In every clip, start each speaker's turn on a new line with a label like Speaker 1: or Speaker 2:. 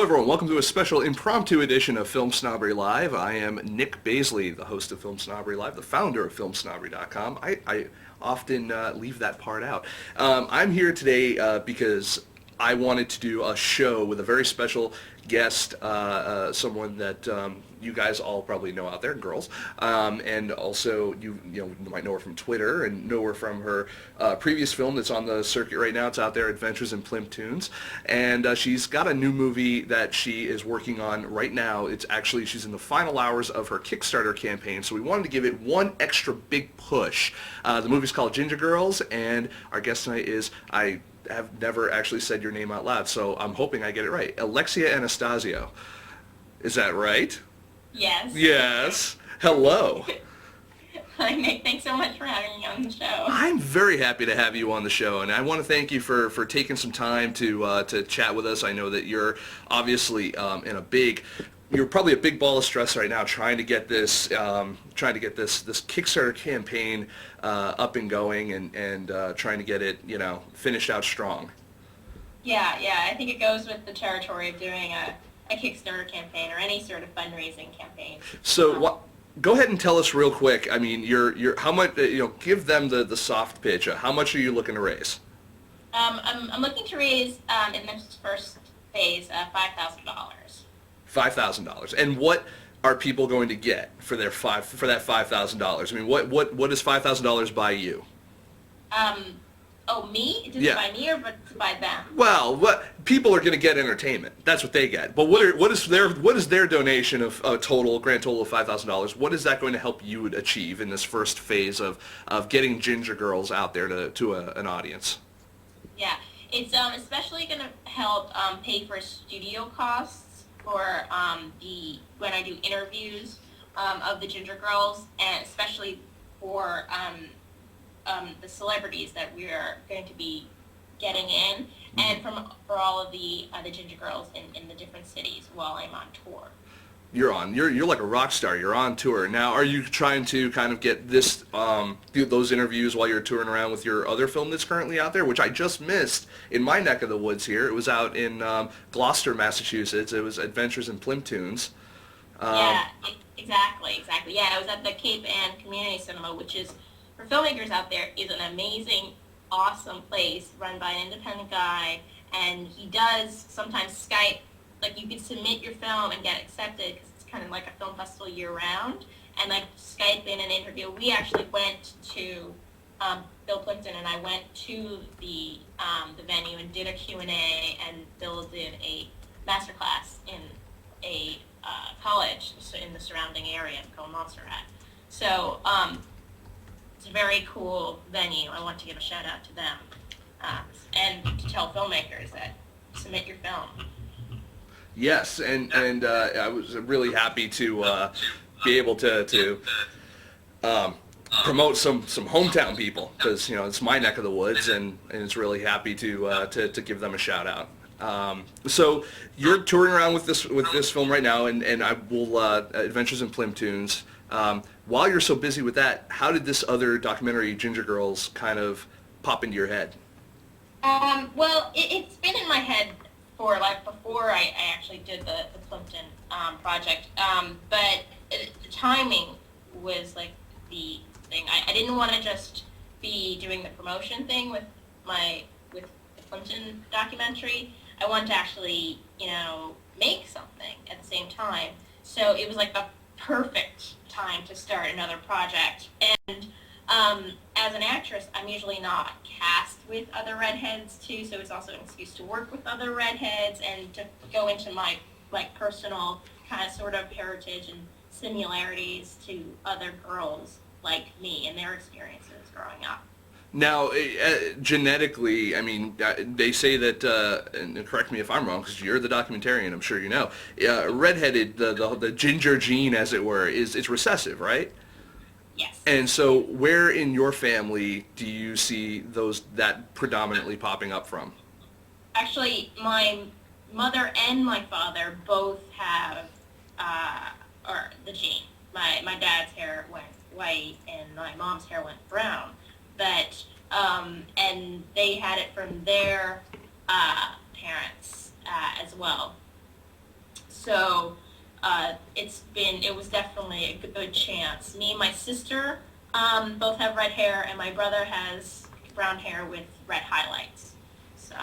Speaker 1: everyone, welcome to a special impromptu edition of FilmSnobbery Live. I am Nic Baisley, the host of FilmSnobbery Live, the founder of FilmSnobbery.com. I often leave that part out. I'm here today because I wanted to do a show with a very special guest, someone that you guys all probably know out there, girls, and also you might know her from Twitter and know her from her previous film that's on the circuit right now. It's out there, Adventures in Plymphtoons, and she's got a new movie that she is working on right now. She's in the final hours of her Kickstarter campaign, so we wanted to give it one extra big push. The movie's called Ginger Girls, and our guest tonight is, I have never actually said your name out loud, so I'm hoping I get it right. Alexia Anastasio. Is that right?
Speaker 2: Yes.
Speaker 1: Yes. Hello.
Speaker 2: Hi, Nick. Thanks so much for having me on the show.
Speaker 1: I'm very happy to have you on the show, and I want to thank you for taking some time to chat with us. I know that you're obviously you're probably a big ball of stress right now trying to get this Kickstarter campaign up and going and trying to get it finished out strong.
Speaker 2: Yeah. I think it goes with the territory of doing a Kickstarter campaign or any sort of fundraising campaign.
Speaker 1: So go ahead and tell us real quick. I mean, you're how much? Give them the soft pitch. How much are you looking to raise?
Speaker 2: I'm looking to raise in this first phase $5,000.
Speaker 1: $5,000. And what are people going to get for that $5,000? I mean, what does $5,000 buy you?
Speaker 2: Me? Does it buy me or buy them?
Speaker 1: Well, people are going to get entertainment. That's what they get. But what is their donation of grand total of $5,000? What is that going to help you achieve in this first phase of getting Ginger Girls out there to an audience?
Speaker 2: Yeah, it's especially going to help pay for studio costs for when I do interviews of the Ginger Girls, and especially for the celebrities that we are going to be getting in, and for all of the Ginger Girls in the different cities while I'm on tour.
Speaker 1: You're like a rock star. You're on tour. Now, are you trying to kind of get do those interviews while you're touring around with your other film that's currently out there, which I just missed in my neck of the woods here? It was out in Gloucester, Massachusetts. It was Adventures in Plymphtoons.
Speaker 2: Exactly. Yeah, I was at the Cape Ann Community Cinema, which is, for filmmakers out there, is an amazing, awesome place run by an independent guy, and he does sometimes Skype. Like, you could submit your film and get accepted because it's kind of like a film festival year-round, and like Skype in an interview. We actually went to Bill Plimpton and I went to the venue and did a Q&A, and Bill did a masterclass in a college in the surrounding area called Montserrat. So it's a very cool venue. I want to give a shout out to them and to tell filmmakers that submit your film.
Speaker 1: Yes, and I was really happy to be able to promote some hometown people, because it's my neck of the woods, and it's really happy to give them a shout out. So you're touring around with this film right now, and I will Adventures in Plymphtoons. While you're so busy with that, how did this other documentary, Ginger Girls, kind of pop into your head?
Speaker 2: Well, it's been in my head for before I actually did the Plimpton project, but the timing was the thing. I didn't want to just be doing the promotion thing with the Plimpton documentary. I wanted to actually make something at the same time. So it was like the perfect time to start another project. And as an actress, I'm usually not cast with other redheads too, so it's also an excuse to work with other redheads and to go into my personal kind of sort of heritage and similarities to other girls like me and their experiences growing up.
Speaker 1: Now, genetically, I mean, they say that, and correct me if I'm wrong, because you're the documentarian, I'm sure you know, redheaded, the ginger gene, as it were, it's recessive, right?
Speaker 2: Yes.
Speaker 1: And so where in your family do you see that predominantly popping up from?
Speaker 2: Actually, my mother and my father both have the gene. My dad's hair went white and my mom's hair went brown. But and they had it from their parents as well. So it was definitely a good chance. Me and my sister both have red hair, and my brother has brown hair with red highlights. So.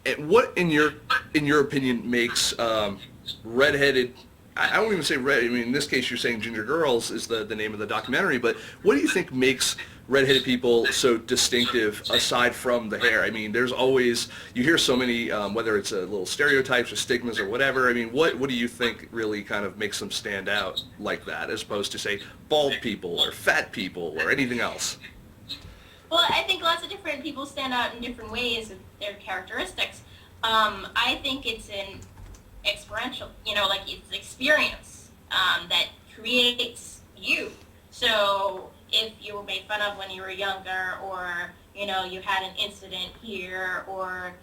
Speaker 1: And what, in your opinion, makes redheaded? I won't even say red. I mean, in this case, you're saying Ginger Girls is the name of the documentary. But what do you think makes redheaded people so distinctive, aside from the hair? I mean, there's always, you hear so many, whether it's a little stereotypes or stigmas or whatever. I mean, what do you think really kind of makes them stand out like that, as opposed to, say, bald people or fat people or anything else?
Speaker 2: Well, I think lots of different people stand out in different ways with their characteristics. I think it's an experiential, like it's experience that creates you. So if you were made fun of when you were younger, or, you had an incident here, or,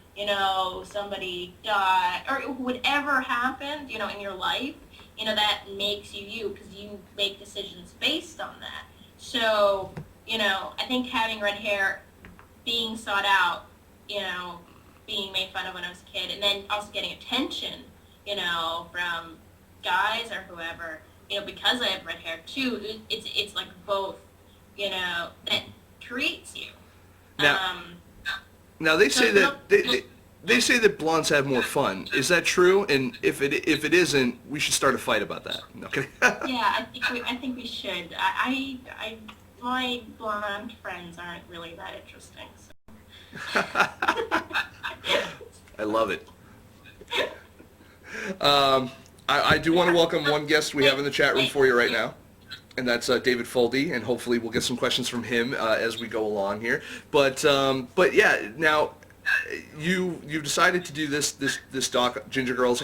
Speaker 2: somebody died, or whatever happened, in your life, that makes you because you make decisions based on that. So, I think having red hair, being sought out, being made fun of when I was a kid, and then also getting attention, from guys or whoever, because I have red hair too, it's like both, that creates you.
Speaker 1: Now they say that they say that blondes have more fun. Is that true? And if it isn't, we should start a fight about that. Okay.
Speaker 2: Yeah, I think we should. My blonde friends aren't really that interesting. So.
Speaker 1: I love it. I do want to welcome one guest we have in the chat room for you right now, and that's David Foldy, and hopefully we'll get some questions from him as we go along here. But yeah, now you've decided to do this doc, Ginger Girls.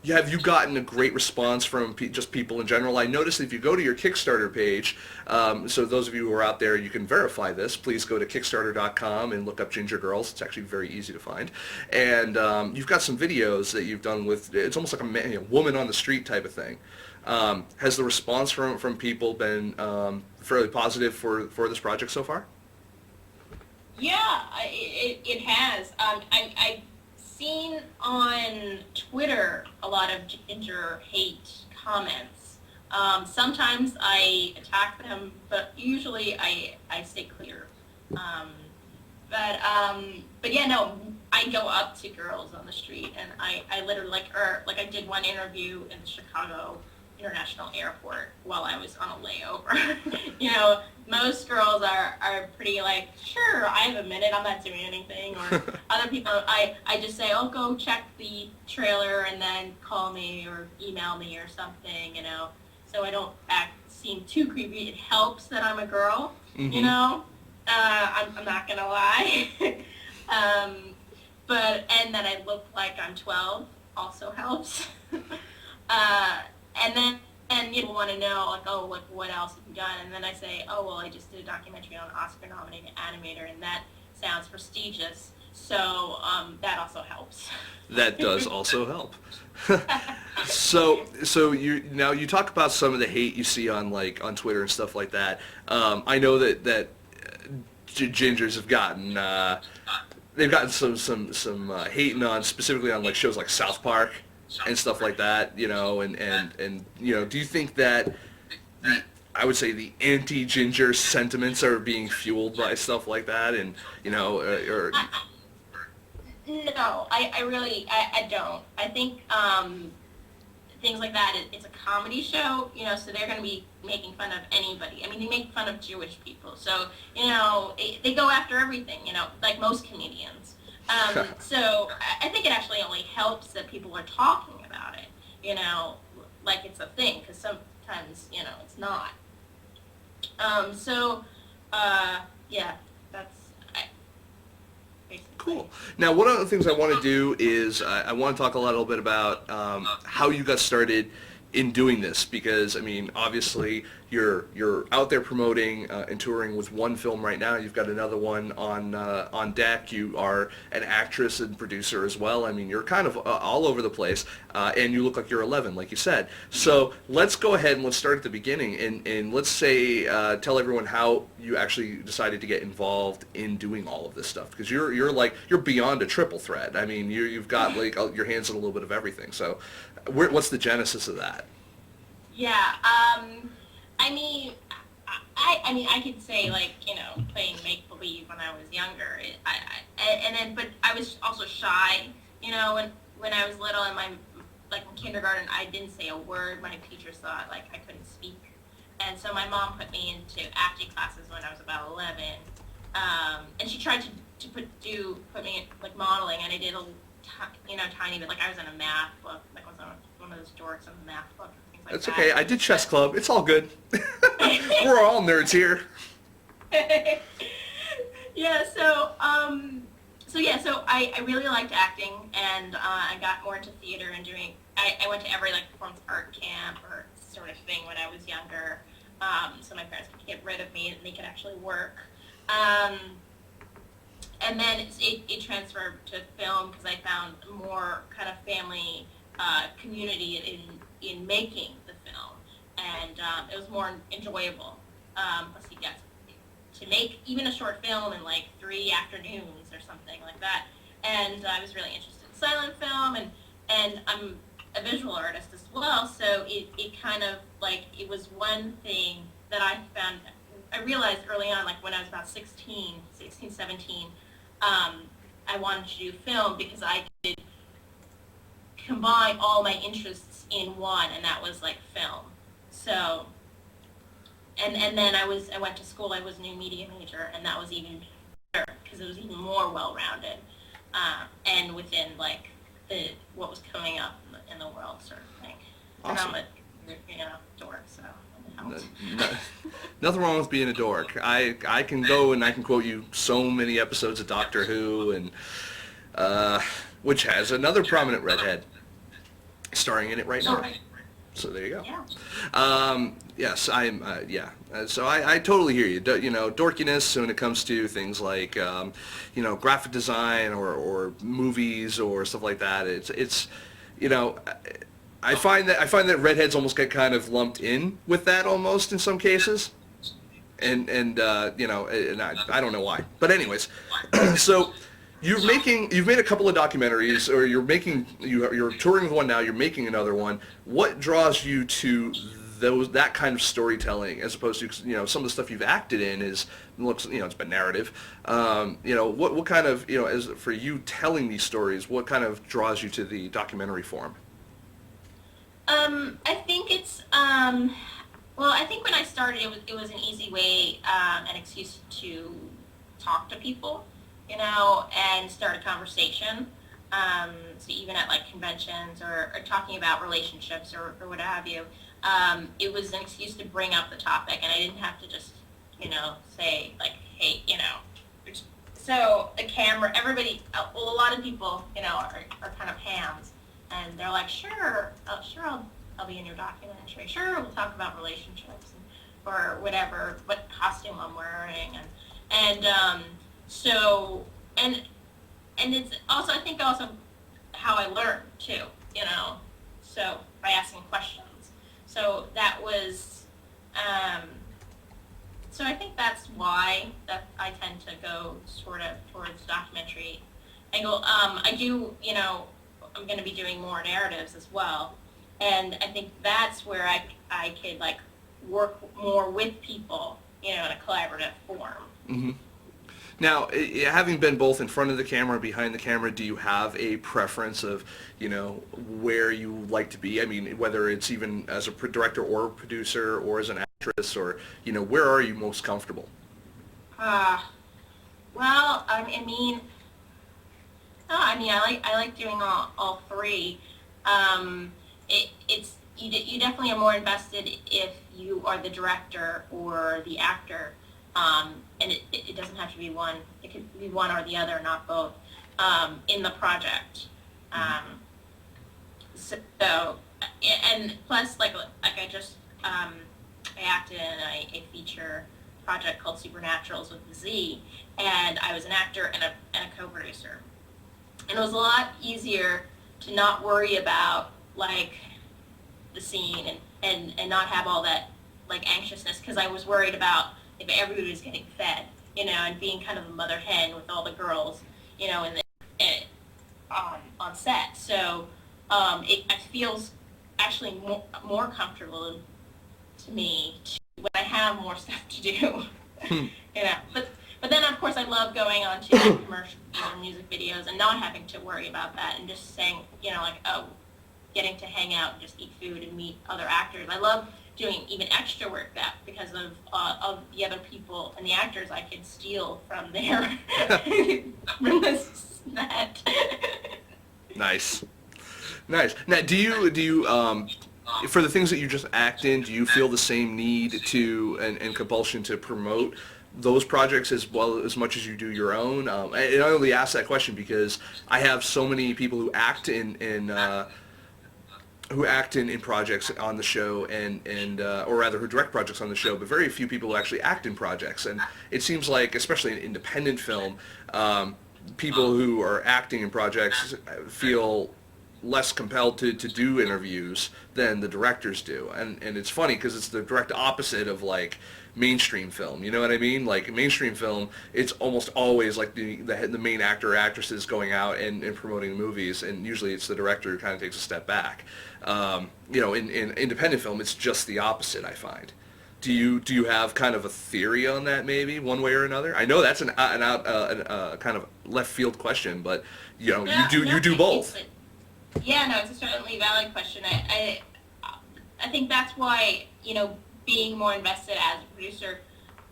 Speaker 1: Have you gotten a great response from just people in general? I noticed if you go to your Kickstarter page, so those of you who are out there, you can verify this. Please go to Kickstarter.com and look up Ginger Girls. It's actually very easy to find. And you've got some videos that you've done with, it's almost like a woman on the street type of thing. Has the response from people been fairly positive for this project so far?
Speaker 2: Yeah, it has. I've seen on Twitter a lot of ginger hate comments. Sometimes I attack them, but usually I stay clear. But yeah, no, I go up to girls on the street, and I literally like I did one interview in the Chicago International Airport while I was on a layover. Most girls are pretty like, sure, I have a minute, I'm not doing anything. Or other people, I just say, oh, go check the trailer and then call me or email me or something, so I don't seem too creepy. It helps that I'm a girl,
Speaker 1: Mm-hmm.
Speaker 2: I'm not gonna lie. And that I look like I'm 12 also helps. And people want to know, like, oh, what else have you done? And then I say, oh, well, I just did a documentary on an Oscar-nominated animator, and that sounds prestigious. So that also helps.
Speaker 1: That does also help. So you talk about some of the hate you see on Twitter and stuff like that. I know that gingers have gotten they've gotten some hating on, specifically on shows like South Park and stuff like that, and do you think that I would say the anti-ginger sentiments are being fueled by stuff like that, and or
Speaker 2: no, I don't. I think things like that, it's a comedy show, so they're going to be making fun of anybody. I mean, they make fun of Jewish people, so they go after everything, like most comedians. So I think it actually only helps that people are talking about it, like it's a thing, because sometimes, it's not. Yeah, that's basically.
Speaker 1: Cool. Now, one of the things I want to do is I want to talk a little bit about how you got started in doing this, because I mean, obviously you're out there promoting and touring with one film right now. You've got another one on deck. You are an actress and producer as well. I mean, you're kind of all over the place, and you look like you're 11, like you said. So let's go ahead and let's start at the beginning, and let's say tell everyone how you actually decided to get involved in doing all of this stuff, because you're beyond a triple threat. I mean, you've got your hands in a little bit of everything. So What's the genesis of that?
Speaker 2: Yeah. I mean, I mean, I could say like, you know, playing make believe when I was younger. But I was also shy. You know, when I was little, in my like in kindergarten, I didn't say a word. My teachers thought like I couldn't speak, and so my mom put me into acting classes when I was about 11. And she tried to put me in like modeling, and I did tiny bit. Like I was in a math book, like I was one of those dorks in a math book. Like
Speaker 1: That's
Speaker 2: that.
Speaker 1: okay. I did chess club. It's all good. We're all nerds here.
Speaker 2: Yeah. So I really liked acting, and I got more into theater and doing. I went to every like performance art camp or sort of thing when I was younger, so my parents could get rid of me and they could actually work. And then it transferred to film because I found more kind of family community in making the film, and it was more enjoyable. Plus, you get to make even a short film in like 3 afternoons or something like that. And I was really interested in silent film, and I'm a visual artist as well, so it kind of like it was one thing that I found. I realized early on, like when I was about 16, 17, I wanted to do film because I could combine all my interests in one, and that was like film. So, and then I went to school. I was a new media major, and that was even better because it was even more well-rounded, and within like what was coming up in the world, sort of thing.
Speaker 1: Awesome.
Speaker 2: And I'm a dork, so.
Speaker 1: Nothing wrong with being a dork. I can go and I can quote you so many episodes of Doctor Who, and which has another prominent redhead starring in it right now. So there you go.
Speaker 2: Yeah.
Speaker 1: Yes, I'm. Yeah. So I totally hear you. You know, dorkiness when it comes to things like graphic design or movies or stuff like that. It's you know. I find that redheads almost get kind of lumped in with that almost in some cases, and I don't know why, but anyways, so you've made a couple of documentaries, or you're touring with one now, you're making another one. What draws you to that kind of storytelling as opposed to some of the stuff you've acted in looks it's been narrative. What kind of as for you telling these stories, what kind of draws you to the documentary form?
Speaker 2: I think it's, I think when I started, it was an easy way, an excuse to talk to people, and start a conversation. So even at like conventions or talking about relationships or what have you, it was an excuse to bring up the topic, and I didn't have to just, say like, hey, so the camera, everybody, a lot of people, are kind of hams. And they're like, sure, I'll be in your documentary. Sure, we'll talk about relationships or whatever, what costume I'm wearing, and it's also I think how I learned too, so by asking questions. So that was, so I think that's why that I tend to go sort of towards documentary angle. I do, I'm going to be doing more narratives as well, and I think that's where I could like work more with people, in a collaborative form.
Speaker 1: Mm-hmm. Now, having been both in front of the camera and behind the camera, do you have a preference of where you like to be? I mean, whether it's even as a director or a producer or as an actress, or where are you most comfortable?
Speaker 2: Well, I mean. No, I like doing all three. It's you definitely are more invested if you are the director or the actor, and it doesn't have to be one. It could be one or the other, not both, in the project. So and plus like I just I acted in a feature project called Supernaturals with the Z, and I was an actor and a co-producer. And it was a lot easier to not worry about like the scene and not have all that like anxiousness, because I was worried about if everybody was getting fed, and being kind of a mother hen with all the girls, on set. So it feels actually more comfortable to me when I have more stuff to do. You know, but then of course I love going on to like, commercials or music videos and not having to worry about that and just saying, you know, like, oh, getting to hang out and just eat food and meet other actors. I love doing even extra work that because of the other people and the actors I can steal from their from this that.
Speaker 1: Nice. Now, do you for the things that you just act in, do you feel the same need to and compulsion to promote those projects as well as much as you do your own? And I only ask that question because I have so many people who act in projects on the show and or rather who direct projects on the show, but very few people who actually act in projects. And it seems like, especially in independent film, people who are acting in projects feel less compelled to do interviews than the directors do. And it's funny because it's the direct opposite of like mainstream film, you know what I mean? Like mainstream film, it's almost always like the main actor or actresses going out and promoting movies, and usually it's the director who kind of takes a step back. You know, in independent film, it's just the opposite, I find. Do you have kind of a theory on that, maybe one way or another? I know that's an kind of left field question, but you know, you do both.
Speaker 2: Yeah, no, it's a certainly valid question. I think that's why, you know, being more invested as a producer,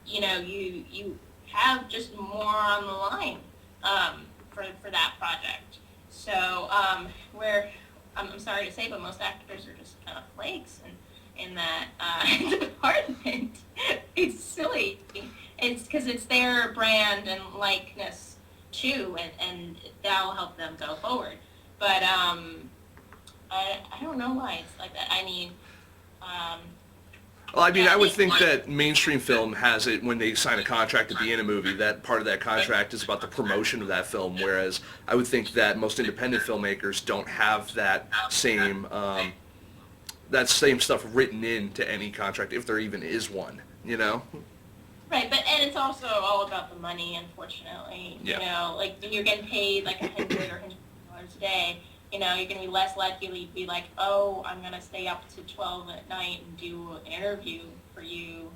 Speaker 2: you know, you have just more on the line for that project. So where I'm sorry to say, but most actors are just kind of flakes in that department. It's silly. It's because it's their brand and likeness too, and that'll help them go forward. But I don't know why it's like that. I mean,
Speaker 1: well, I mean, I would think that mainstream film has it when they sign a contract to be in a movie, that part of that contract is about the promotion of that film, whereas I would think that most independent filmmakers don't have that same stuff written into any contract, if there even is one, you know?
Speaker 2: Right, and it's also all about the money, unfortunately.
Speaker 1: Yeah.
Speaker 2: You know, like when you're getting paid like $100 or $100 a day, you know, you're going to be less likely to be like, oh, I'm going to stay up to 12 at night and do an interview for you.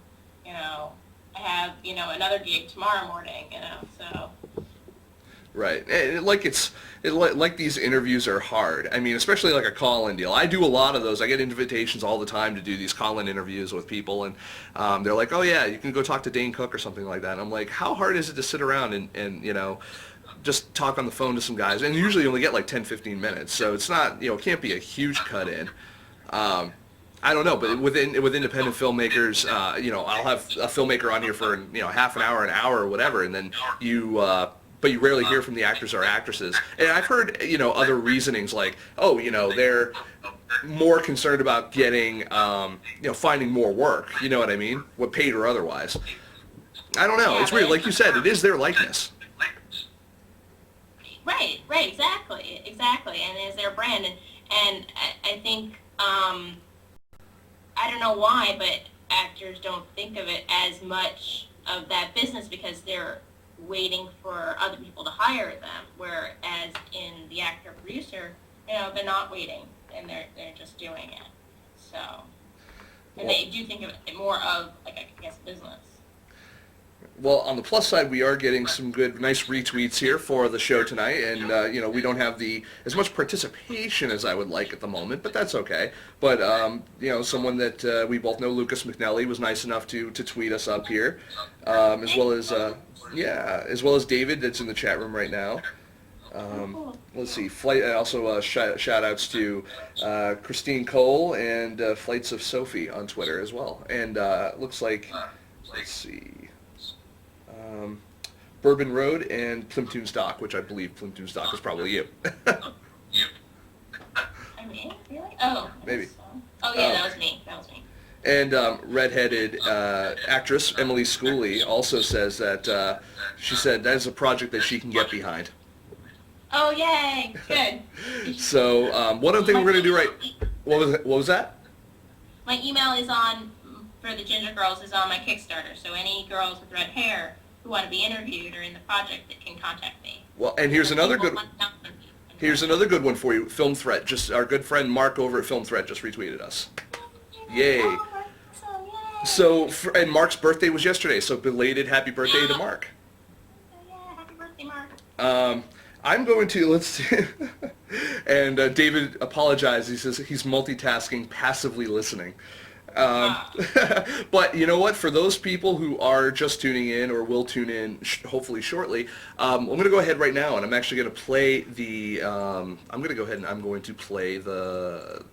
Speaker 2: You know, I have, you know, another gig tomorrow morning, you know, so.
Speaker 1: Right. And like these interviews are hard. I mean, especially like a call-in deal. I do a lot of those. I get invitations all the time to do these call-in interviews with people, and they're like, oh, yeah, you can go talk to Dane Cook or something like that. And I'm like, how hard is it to sit around and you know, just talk on the phone to some guys? And usually you only get like 10, 15 minutes, so it's not, you know, it can't be a huge cut-in. I don't know, but with independent filmmakers, you know, I'll have a filmmaker on here for, you know, half an hour or whatever, and then but you rarely hear from the actors or actresses. And I've heard, you know, other reasonings like, oh, you know, they're more concerned about getting, you know, finding more work, you know what I mean? What paid or otherwise. I don't know. It's weird. Like you said, it is their likeness.
Speaker 2: Right, exactly, and it's their brand, and I think, I don't know why, but actors don't think of it as much of that business because they're waiting for other people to hire them, whereas in the actor-producer, you know, they're not waiting, and they're just doing it, so, and they do think of it more of, like, I guess, business.
Speaker 1: Well, on the plus side, we are getting some nice retweets here for the show tonight, and you know, we don't have as much participation as I would like at the moment, but that's okay. But you know, someone that we both know, Lucas McNelly, was nice enough to tweet us up here, as well as David, that's in the chat room right now. Let's see, also shout outs to Christine Cole and Flights of Sophie on Twitter as well, and looks like, let's see. Bourbon Road and Plimptoons Doc, which I believe Plimptoons Doc is probably you.
Speaker 2: I mean, really? Oh.
Speaker 1: Maybe.
Speaker 2: So. Oh, yeah, that was me.
Speaker 1: And redheaded actress Emily Schooley also says that she said that is a project that she can get behind.
Speaker 2: Oh, yay! Good.
Speaker 1: So one other thing we're going to do what was that?
Speaker 2: My email is on, for the Ginger Girls, is on my Kickstarter, so any girls with red hair who want to be interviewed or in the project that can contact me.
Speaker 1: Well, and here's another good... Here's another good one for you. Film Threat. Just our good friend Mark over at Film Threat just retweeted us. Yay.
Speaker 2: Oh, awesome, yay.
Speaker 1: So, and Mark's birthday was yesterday, so belated happy birthday to Mark.
Speaker 2: Yeah, happy birthday, Mark.
Speaker 1: I'm going to, let's see, and David apologized. He says he's multitasking, passively listening. But you know what? For those people who are just tuning in or will tune in hopefully shortly, I'm going to go ahead right now and I'm actually going to play the, I'm going to go ahead and I'm going to play the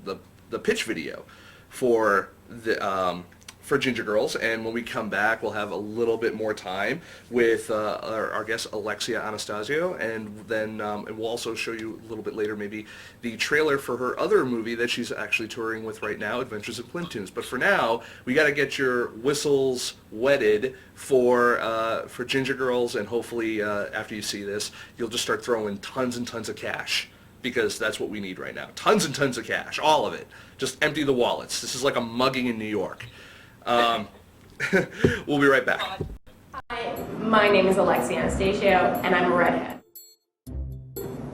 Speaker 1: pitch video for the, for Ginger Girls, and when we come back we'll have a little bit more time with our guest Alexia Anastasio, and then and we'll also show you a little bit later maybe the trailer for her other movie that she's actually touring with right now, Adventures in Plymptoons. But for now, we got to get your whistles wetted for Ginger Girls, and hopefully after you see this, you'll just start throwing tons and tons of cash, because that's what we need right now. Tons and tons of cash, all of it. Just empty the wallets. This is like a mugging in New York. We'll be right back.
Speaker 3: Hi, my name is Alexia Anastasio, and I'm a redhead.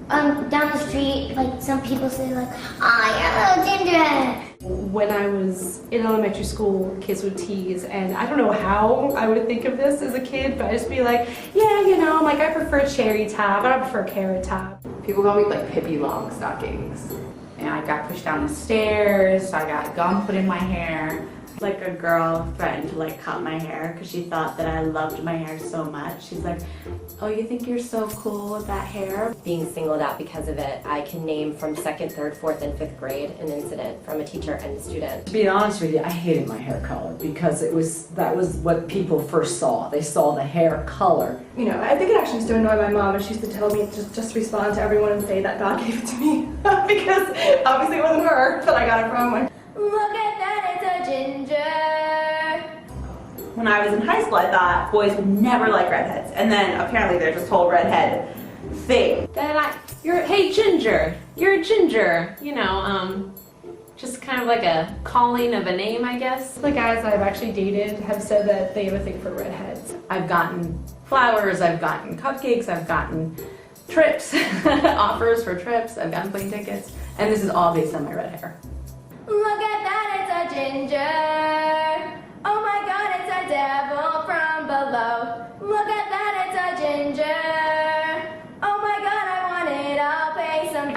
Speaker 4: Down the street, like some people say, like, I am a ginger.
Speaker 3: When I was in elementary school, kids would tease, and I don't know how I would think of this as a kid, but I'd just be like, yeah, you know, like I prefer cherry top, I prefer carrot top.
Speaker 5: People call me like Pippi Longstockings. And I got pushed down the stairs, I got gum put in my hair.
Speaker 6: Like a girl threatened to like cut my hair because she thought that I loved my hair so much. She's like, oh, you think you're so cool with that hair?
Speaker 7: Being singled out because of it, I can name from 2nd, 3rd, 4th, and 5th grade an incident from a teacher and a student.
Speaker 8: To be honest with you, I hated my hair color because that was what people first saw. They saw the hair color.
Speaker 3: You know, I think it actually used to annoy my mom, and she used to tell me to just respond to everyone and say that God gave it to me, because obviously it wasn't her that I got it from.
Speaker 4: Look at that, it's a ginger.
Speaker 6: When I was in high school, I thought boys would never like redheads. And then apparently there's this whole redhead thing.
Speaker 9: They're like, hey Ginger, you're a ginger. You know, just kind of like a calling of a name, I guess.
Speaker 3: The guys I've actually dated have said that they have a thing for redheads.
Speaker 5: I've gotten flowers, I've gotten cupcakes, I've gotten trips, offers for trips, I've gotten plane tickets, and this is all based on my red hair.
Speaker 4: Look at that, it's a ginger. Oh my God, it's a devil from below. Look at that, it's a ginger. Oh my God, I want it, I'll pay some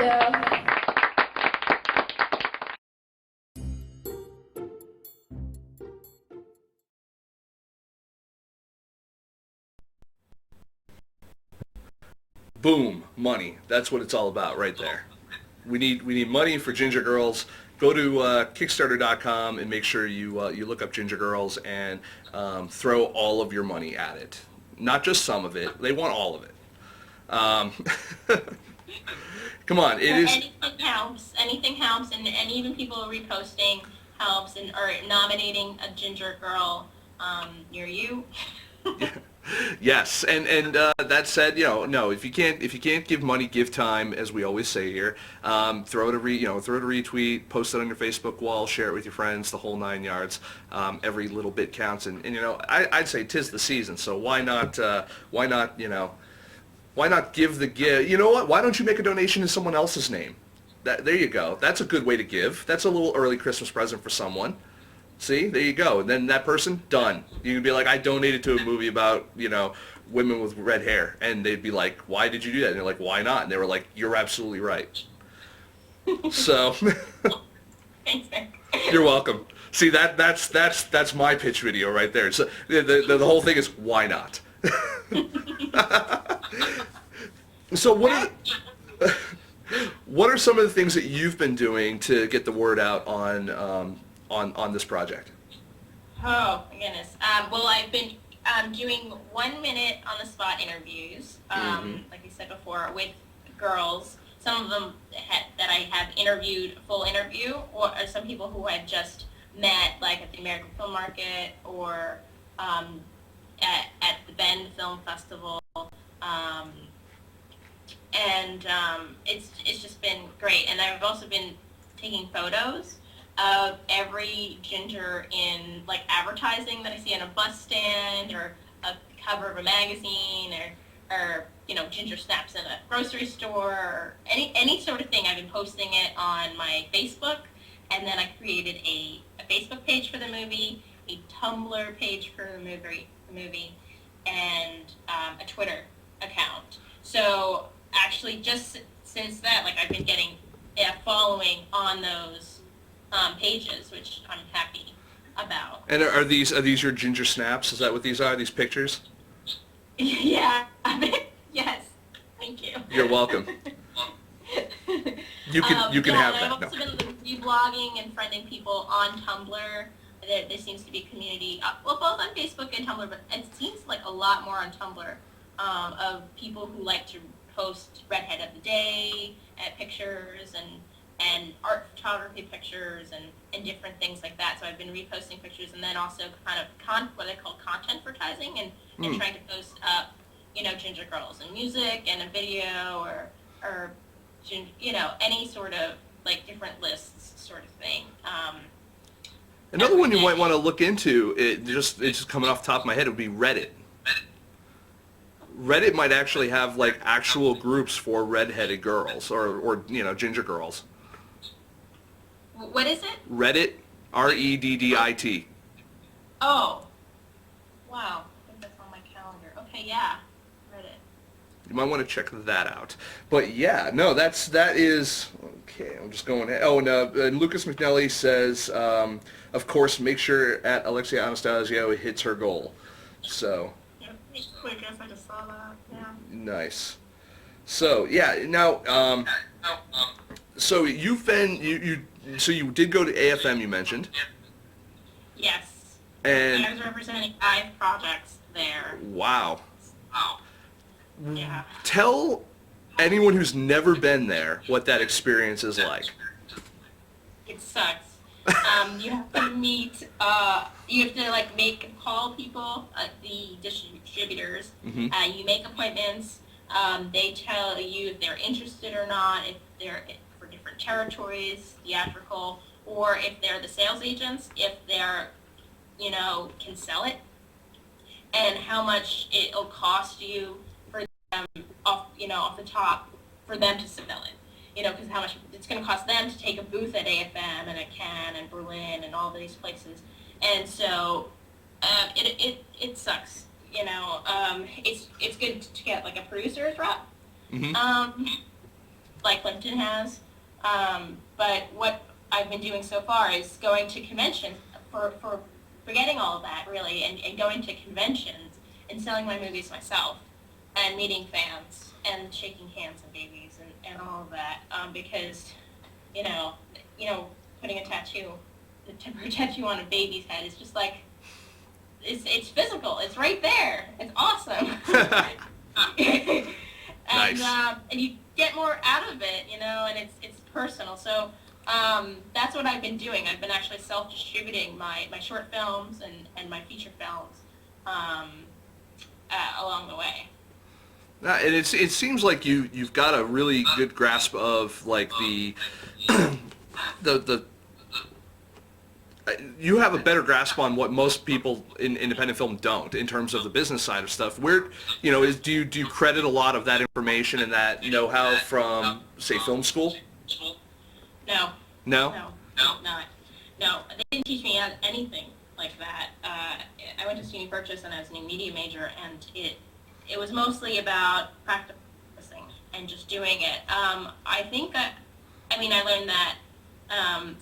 Speaker 1: Boom, money. That's what it's all about right there. We need money for Ginger Girls. Go to Kickstarter.com and make sure you look up Ginger Girls and throw all of your money at it. Not just some of it. They want all of it. Come on, it is.
Speaker 2: Anything helps. Anything helps, and even people reposting helps, and or nominating a ginger girl near you.
Speaker 1: Yes, and that said, you know, no, if you can't give money, give time, as we always say here. Throw it a retweet, post it on your Facebook wall, share it with your friends, the whole 9 yards. Every little bit counts, and you know, I'd say 'tis the season, so why not give the gift? You know what? Why don't you make a donation in someone else's name? There you go. That's a good way to give. That's a little early Christmas present for someone. See, there you go. And then that person, done. You can be like, I donated to a movie about, you know, women with red hair. And they'd be like, why did you do that? And they're like, why not? And they were like, you're absolutely right. So,
Speaker 2: Thanks, man.
Speaker 1: You're welcome. See, that's my pitch video right there. So the whole thing is, why not? So what are some of the things that you've been doing to get the word out on this project?
Speaker 2: Oh my goodness. Well, I've been doing 1 minute on the spot interviews, like you said before, with girls. Some of them that I have interviewed, full interview, or some people who I've just met, like at the American Film Market or at the Bend Film Festival. It's just been great. And I've also been taking photos of every ginger in like advertising that I see on a bus stand or a cover of a magazine or or ginger snaps in a grocery store, or any sort of thing. I've been posting it on my Facebook, and then I created a Facebook page for the movie, a Tumblr page for the movie, and a Twitter account. So actually, just since that, like, I've been getting a following on those pages, which I'm happy about.
Speaker 1: And are these your ginger snaps? Is that what these are? These pictures?
Speaker 2: Yeah. Yes. Thank you.
Speaker 1: You're welcome. You can have that.
Speaker 2: I've also been reblogging and friending people on Tumblr. There seems to be a community, both on Facebook and Tumblr, but it seems like a lot more on Tumblr, of people who like to post redhead of the day pictures and art photography pictures and different things like that. So I've been reposting pictures, and then also kind of what I call content advertising, and trying to post up, ginger girls and music and a video or any sort of like different lists sort of thing.
Speaker 1: Another one you might want to look into, it's just coming off the top of my head, would be Reddit. Reddit might actually have like actual groups for redheaded girls or ginger girls.
Speaker 2: What is it?
Speaker 1: Reddit, Reddit.
Speaker 2: Oh, wow. I think that's on my calendar. Okay, yeah, Reddit.
Speaker 1: You might want to check that out. But yeah, no, that is okay. I'm just going. Oh, and Lucas McNelly says, of course, make sure at Alexia Anastasio hits her goal. So.
Speaker 2: I guess I just saw that. Yeah.
Speaker 1: Nice. So yeah, now, so you've been so you did go to AFM, you mentioned.
Speaker 2: Yes.
Speaker 1: And
Speaker 2: I was representing 5 projects there.
Speaker 1: Wow.
Speaker 2: Yeah.
Speaker 1: Tell anyone who's never been there what that experience is like.
Speaker 2: It sucks. You have to meet, you have to call people, the distributors.
Speaker 1: Mm-hmm.
Speaker 2: You make appointments. They tell you if they're interested or not, if they're for different territories, theatrical, or if they're the sales agents, if they're, can sell it, and how much it'll cost you for them off the top for them to sell it. Because how much it's going to cost them to take a booth at AFM and at Cannes and Berlin and all these places. And so it sucks. It's good to get like a producer's rep, like Plimpton has. But what I've been doing so far is going to conventions for forgetting all of that really, and going to conventions and selling my movies myself and meeting fans and shaking hands and babies and all of that, because putting a temporary tattoo on a baby's head is just like it's physical. It's right there. It's awesome.
Speaker 1: Nice.
Speaker 2: And you get more out of it, and it's personal. So that's what I've been doing. I've been actually self-distributing my short films and my feature films along the way.
Speaker 1: And it seems like you've got a really good grasp of like the you have a better grasp on what most people in independent film don't in terms of the business side of stuff. Where do you credit a lot of that information and that know-how from say film school?
Speaker 2: No.
Speaker 1: No?
Speaker 2: Not. No, they didn't teach me anything like that. I went to SUNY Purchase and I was a new media major, and it was mostly about practicing and just doing it. I think that, I learned that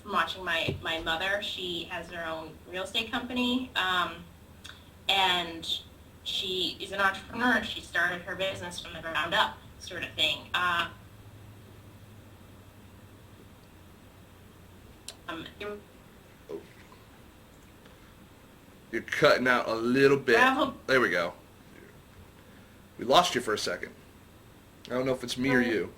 Speaker 2: from watching my mother. She has her own real estate company, and she is an entrepreneur. She started her business from the ground up, sort of thing.
Speaker 1: You're cutting out a little bit. There we go. We lost you for a second. I don't know if it's me or you.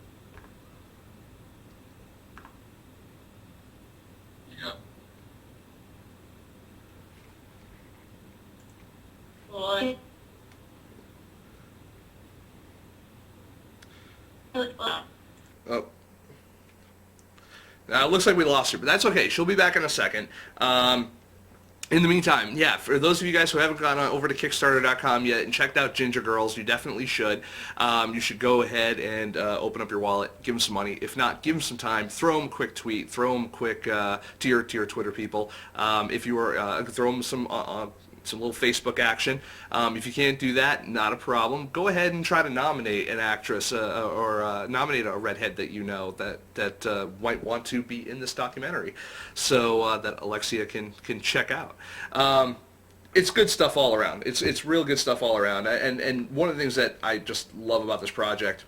Speaker 2: Well,
Speaker 1: Oh. Now, it looks like we lost her, but that's okay. She'll be back in a second. In the meantime, yeah, for those of you guys who haven't gone over to Kickstarter.com yet and checked out Ginger Girls, you definitely should. You should go ahead and open up your wallet, give them some money. If not, give them some time. Throw them a quick tweet. Throw them quick to your Twitter people. If you are, throw them some little Facebook action. If you can't do that, not a problem. Go ahead and try to nominate an actress or nominate a redhead that you know that might want to be in this documentary, so that Alexia can check out. It's good stuff all around. It's real good stuff all around. And one of the things that I just love about this project,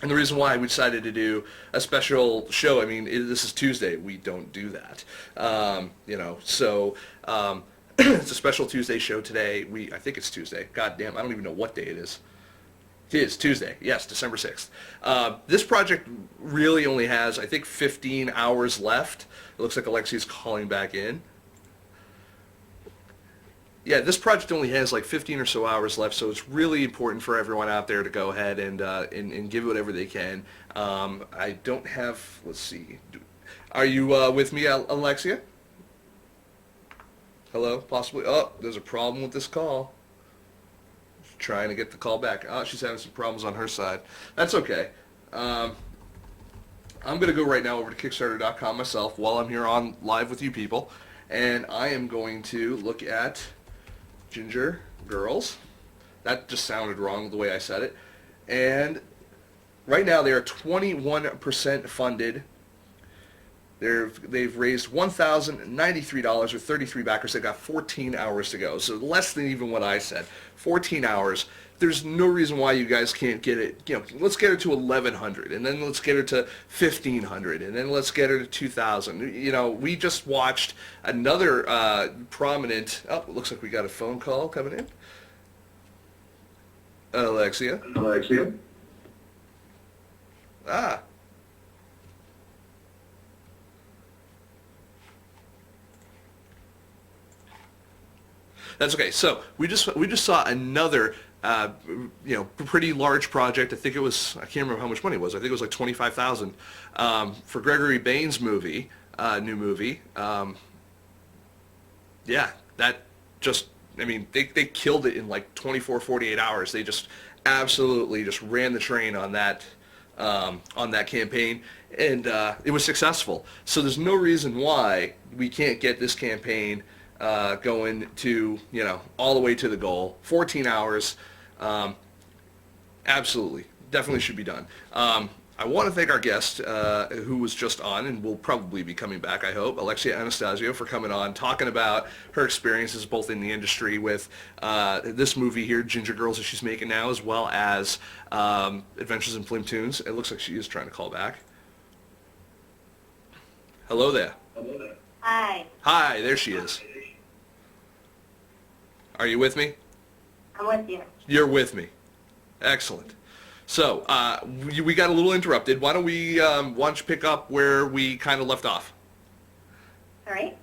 Speaker 1: and the reason why we decided to do a special show, I mean, this is Tuesday. We don't do that, so. It's a special Tuesday show today. I think it's Tuesday. God damn, I don't even know what day it is. It is Tuesday. Yes, December 6th. This project really only has, I think, 15 hours left. It looks like Alexia's calling back in. Yeah, this project only has like 15 or so hours left, so it's really important for everyone out there to go ahead and give whatever they can. I don't have, let's see. Are you with me, Alexia? Hello, possibly. Oh, there's a problem with this call. She's trying to get the call back. Oh, she's having some problems on her side. That's okay. I'm going to go right now over to Kickstarter.com myself while I'm here on live with you people, and I am going to look at Ginger Girls. That just sounded wrong the way I said it. And right now they are 21% funded. They've raised $1,093 with 33 backers. They've got 14 hours to go, so less than even what I said. 14 hours. There's no reason why you guys can't get it. Let's get her to 1,100, and then let's get her to 1,500, and then let's get her to 2,000. We just watched another prominent. Oh, it looks like we got a phone call coming in. Alexia. Ah. That's okay. So we just saw another pretty large project. I think it was, I can't remember how much money it was. I think it was like $25,000 for Gregory Bain's movie, new movie. Yeah, that just, I mean, they killed it in like 24, 48 hours. They just absolutely just ran the train on that campaign, and it was successful. So there's no reason why we can't get this campaign going to, all the way to the goal. 14 hours, absolutely, definitely should be done. I want to thank our guest, who was just on and will probably be coming back, I hope, Alexia Anastasio, for coming on, talking about her experiences both in the industry with this movie here, Ginger Girls, that she's making now, as well as Adventures in Plymtoons. It looks like she is trying to call back. Hello there.
Speaker 2: Hi.
Speaker 1: Hi, there she is. Are you with me?
Speaker 2: I'm with you.
Speaker 1: You're with me. Excellent. So, we got a little interrupted. Why don't you pick up where we kind of left off?
Speaker 2: All right.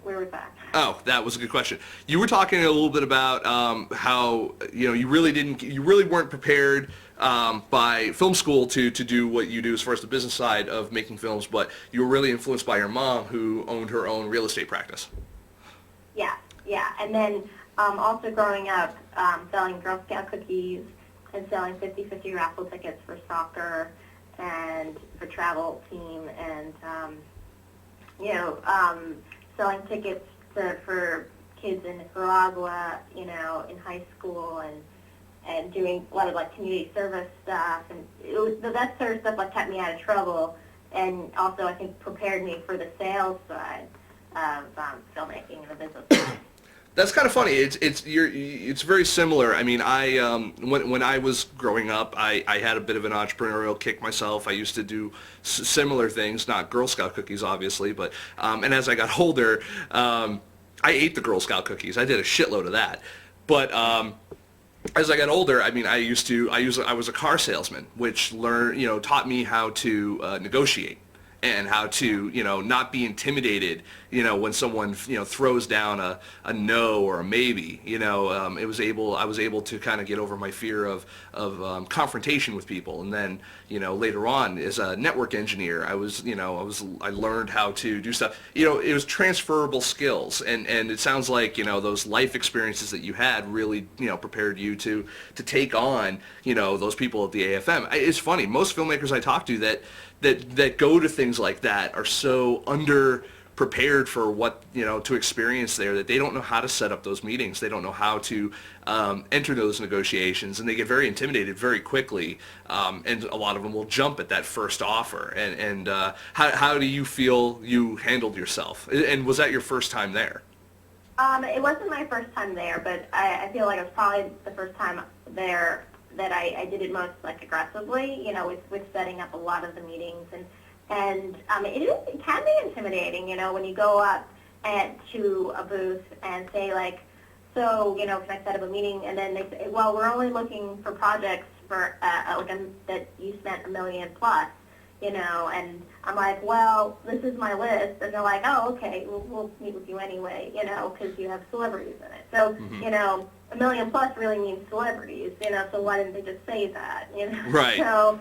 Speaker 2: Where was that?
Speaker 1: Oh, that was a good question. You were talking a little bit about how you really weren't prepared by film school to do what you do as far as the business side of making films, but you were really influenced by your mom, who owned her own real estate practice.
Speaker 2: Yeah, and then also growing up, selling Girl Scout cookies and selling 50/50 raffle tickets for soccer and for travel team, and selling tickets for kids in Nicaragua, in high school, and doing a lot of like community service stuff, and that sort of stuff like kept me out of trouble, and also I think prepared me for the sales side of filmmaking and the business side.
Speaker 1: That's kind of funny. It's very similar. I mean, when I was growing up, I had a bit of an entrepreneurial kick myself. I used to do similar things, not Girl Scout cookies, obviously, but and as I got older, I ate the Girl Scout cookies. I did a shitload of that. But as I got older, I mean, I was a car salesman, which taught me how to negotiate and how to not be intimidated when someone, throws down a no or a maybe, I was able to kind of get over my fear of confrontation with people. And then, later on as a network engineer, I learned how to do stuff. It was transferable skills. And it sounds like, those life experiences that you had really, prepared you to take on, those people at the AFM. It's funny, most filmmakers I talk to that go to things like that are so prepared for what to experience there, that they don't know how to set up those meetings. They don't know how to enter those negotiations, and they get very intimidated very quickly. And a lot of them will jump at that first offer. And how do you feel you handled yourself? And was that your first time there?
Speaker 10: It wasn't my first time there, but I feel like it was probably the first time there that I did it most aggressively. With setting up a lot of the meetings and it can be intimidating, when you go up to a booth and say so, can I set up a meeting? And then they say, well, we're only looking for projects for that you spent $1 million plus, and I'm like, well, this is my list, and they're like, oh, okay, we'll meet with you anyway, because you have celebrities in it. So, $1 million plus really means celebrities, so why didn't they just say that,
Speaker 1: Right.
Speaker 10: So.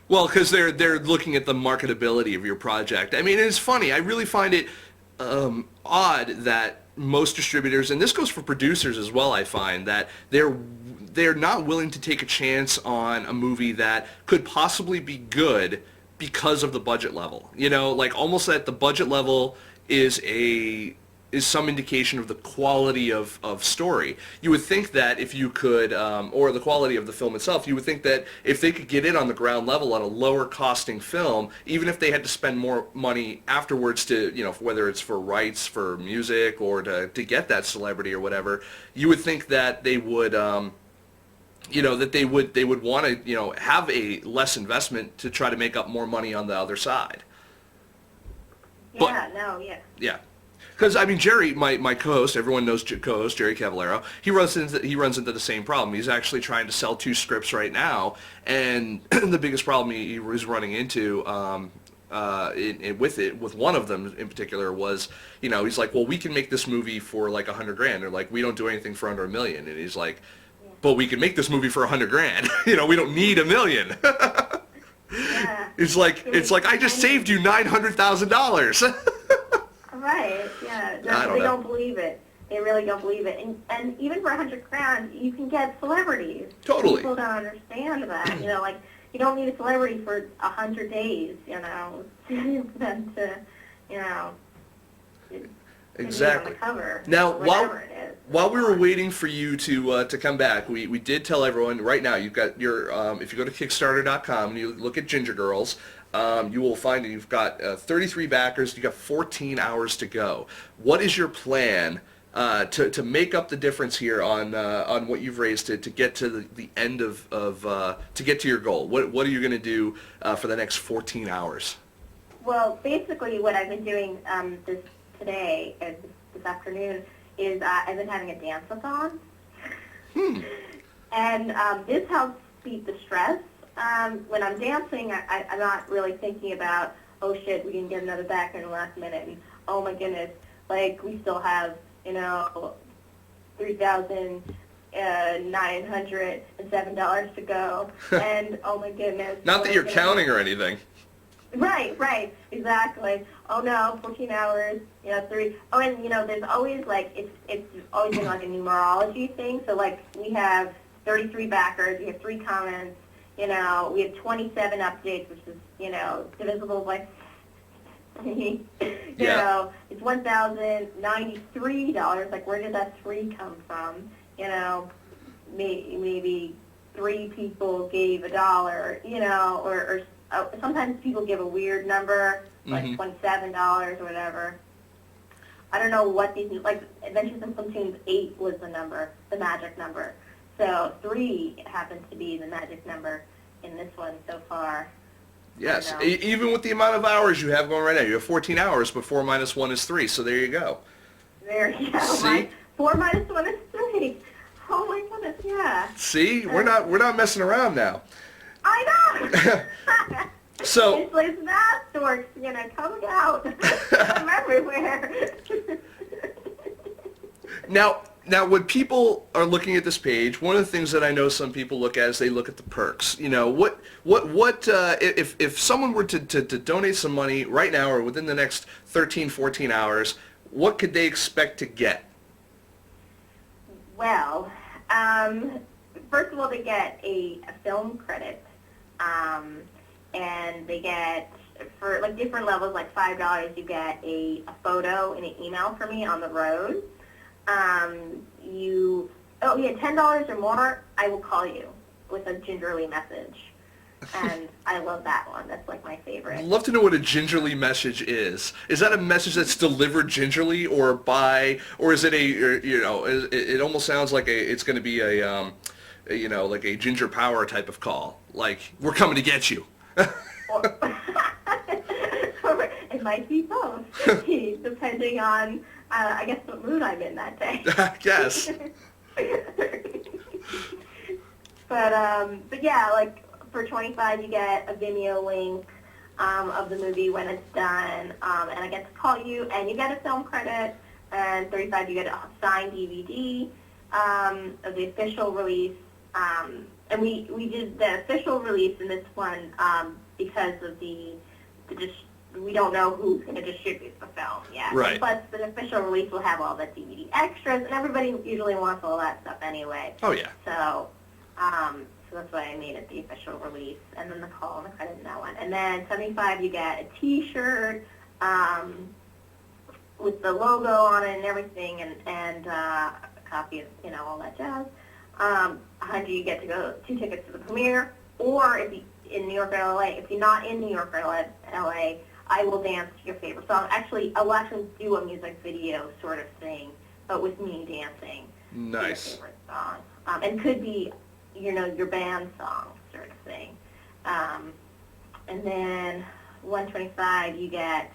Speaker 1: Well, because they're looking at the marketability of your project. I mean, it's funny. I really find it odd that most distributors, and this goes for producers as well, I find, that they're not willing to take a chance on a movie that could possibly be good because of the budget level. Almost that the budget level is some indication of the quality of story. You would think that if you could, or the quality of the film itself, you would think that if they could get in on the ground level on a lower costing film, even if they had to spend more money afterwards to, whether it's for rights, for music, or to get that celebrity or whatever, you would think that they would, that they would want to, have a less investment to try to make up more money on the other side. Yeah. Because, Jerry, my co-host, everyone knows co-host, Jerry Cavallaro, he runs into the same problem. He's actually trying to sell 2 scripts right now, and the biggest problem he was running into with one of them in particular was, he's like, well, we can make this movie for $100,000. They're like, we don't do anything for under $1 million. And he's like, but we can make this movie for $100,000. We don't need $1 million.
Speaker 10: Yeah.
Speaker 1: It's like I just saved you $900,000.
Speaker 10: Right, yeah. They don't believe it. They really don't believe it. And even for $100,000, you can get celebrities.
Speaker 1: Totally.
Speaker 10: People don't understand that. You don't need a celebrity for 100 days, for them to,
Speaker 1: exactly.
Speaker 10: On the cover.
Speaker 1: Now, while we were waiting for you to come back, we did tell everyone right now, you've got your, if you go to Kickstarter.com and you look at Ginger Girls, you will find that you've got 33 backers. You've got 14 hours to go. What is your plan to make up the difference here on what you've raised to get to the end of to get to your goal? What are you going to do for the next 14 hours?
Speaker 10: Well, basically what I've been doing this afternoon, is I've been having a dance-a-thon. And this helps beat the stress. When I'm dancing, I'm not really thinking about, oh shit, we can get another backer in the last minute, and oh my goodness, we still have, $3,907 to go, and oh my goodness.
Speaker 1: Not that you're counting or anything.
Speaker 10: Right, exactly. Oh no, 14 hours, 3. Oh, and there's always it's always been a numerology thing. So we have 33 backers, we have 3 comments. We have 27 updates, which is, divisible by, it's $1,093. Where did that 3 come from? Maybe 3 people gave $1, or sometimes people give a weird number, $27 or whatever. I don't know what these, Adventures in Plymptoons 8 was the number, the magic number. So 3 happens to be the magic number in this one so far.
Speaker 1: Yes, even with the amount of hours you have going right now, you have 14 hours, but 4 minus 1 is 3. So there you go.
Speaker 10: There you go.
Speaker 1: See?
Speaker 10: 4 minus 1 is 3. Oh my goodness, yeah.
Speaker 1: See, we're not messing around now.
Speaker 10: I know.
Speaker 1: So
Speaker 10: it's like that storks, coming out from everywhere.
Speaker 1: now, when people are looking at this page, one of the things that I know some people look at is they look at the perks. If someone were to donate some money right now or within the next 13, 14 hours, what could they expect to get?
Speaker 10: Well, first of all, they get a film credit, and they get, for like different levels, like $5, you get a photo and an email from me on the road. $10 or more, I will call you with a gingerly message. And I love that one. That's like my favorite.
Speaker 1: I'd love to know what a gingerly message is. Is that a message that's delivered gingerly or is it it almost sounds like it's going to be like a ginger power type of call. Like, we're coming to get you.
Speaker 10: It might be both, depending on, I guess, what mood I'm in that day.
Speaker 1: Yes.
Speaker 10: But yeah, like for $25 you get a Vimeo link of the movie when it's done, and I get to call you, and you get a film credit, and $35 you get a signed DVD of the official release. And we did the official release in this one because of we don't know who's going to distribute the film yet.
Speaker 1: Right.
Speaker 10: But the official release will have all the DVD extras, and everybody usually wants all that stuff anyway.
Speaker 1: Oh, yeah.
Speaker 10: So that's why I made it the official release, and then the call and the credit in that one. And then $75 you get a T-shirt with the logo on it and everything, and a copy of all that jazz. $100 you get to go 2 tickets to the premiere, or if you in New York or LA. If you're not in New York or LA, I will dance to your favorite song. Actually, I will actually do a music video sort of thing, but with me dancing to your favorite song. And could be, your band song sort of thing. And then $125 you get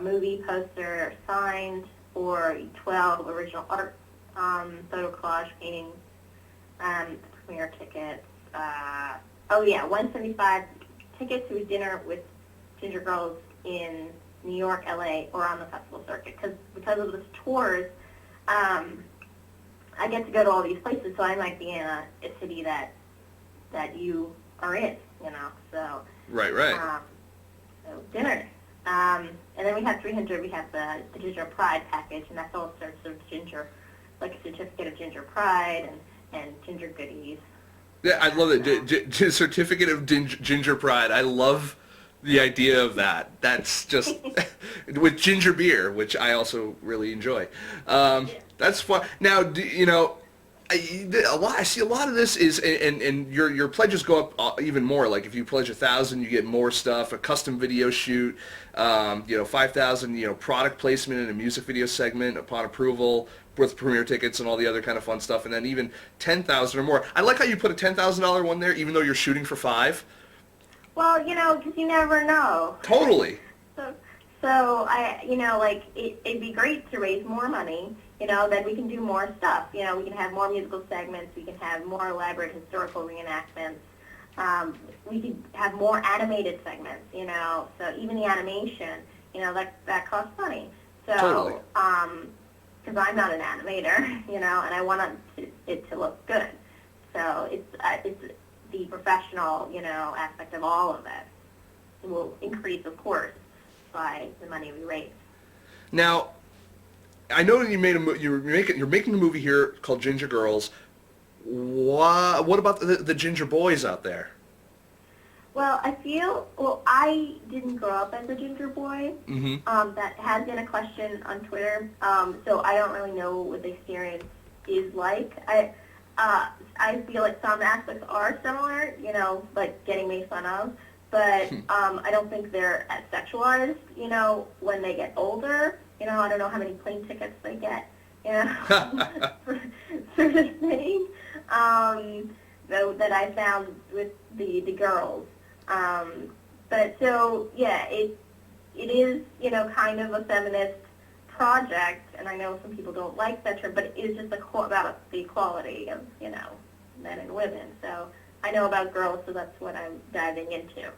Speaker 10: movie poster signed or 12 original art photo collage paintings, premiere tickets. $175 tickets to a dinner with Ginger Girls in New York, LA, or on the festival circuit. Because of the tours, I get to go to all these places, so I might be in a city that you are in, So
Speaker 1: Right.
Speaker 10: So dinner, and then we have $300. We have the Ginger Pride package, and that's all sorts of ginger, like a certificate of Ginger Pride and ginger goodies.
Speaker 1: Yeah, I love it. Certificate of Ginger Pride. I love the idea of that. That's just with ginger beer, which I also really enjoy. That's fun. Now, I see a lot of this is, and your pledges go up even more. Like if you pledge 1,000, you get more stuff. A custom video shoot. 5,000. Product placement in a music video segment upon approval, with premiere tickets and all the other kind of fun stuff. And then even 10,000 or more. I like how you put a $10,000 one there, even though you're shooting for 5.
Speaker 10: Well, because you never know.
Speaker 1: Totally.
Speaker 10: So I, it'd be great to raise more money. Then we can do more stuff. We can have more musical segments. We can have more elaborate historical reenactments. We could have more animated segments. So even the animation, that costs money. So,
Speaker 1: totally.
Speaker 10: Because I'm not an animator, and I want it to look good. So it's the professional, aspect of all of it. It will increase, of course, by the money we raise.
Speaker 1: Now, I know that you're making a movie here called Ginger Girls. What about the Ginger Boys out there?
Speaker 10: Well, I didn't grow up as a ginger boy.
Speaker 1: Mm-hmm.
Speaker 10: That has been a question on Twitter, so I don't really know what the experience is like. I feel like some aspects are similar, like getting made fun of, but I don't think they're as sexualized, when they get older. I don't know how many plane tickets they get, sort of thing, that I found with the girls. But so, yeah, it is, kind of a feminist project, and I know some people don't like that term, but it is just about the equality of, men and women. So I know about girls, so that's what I'm diving into.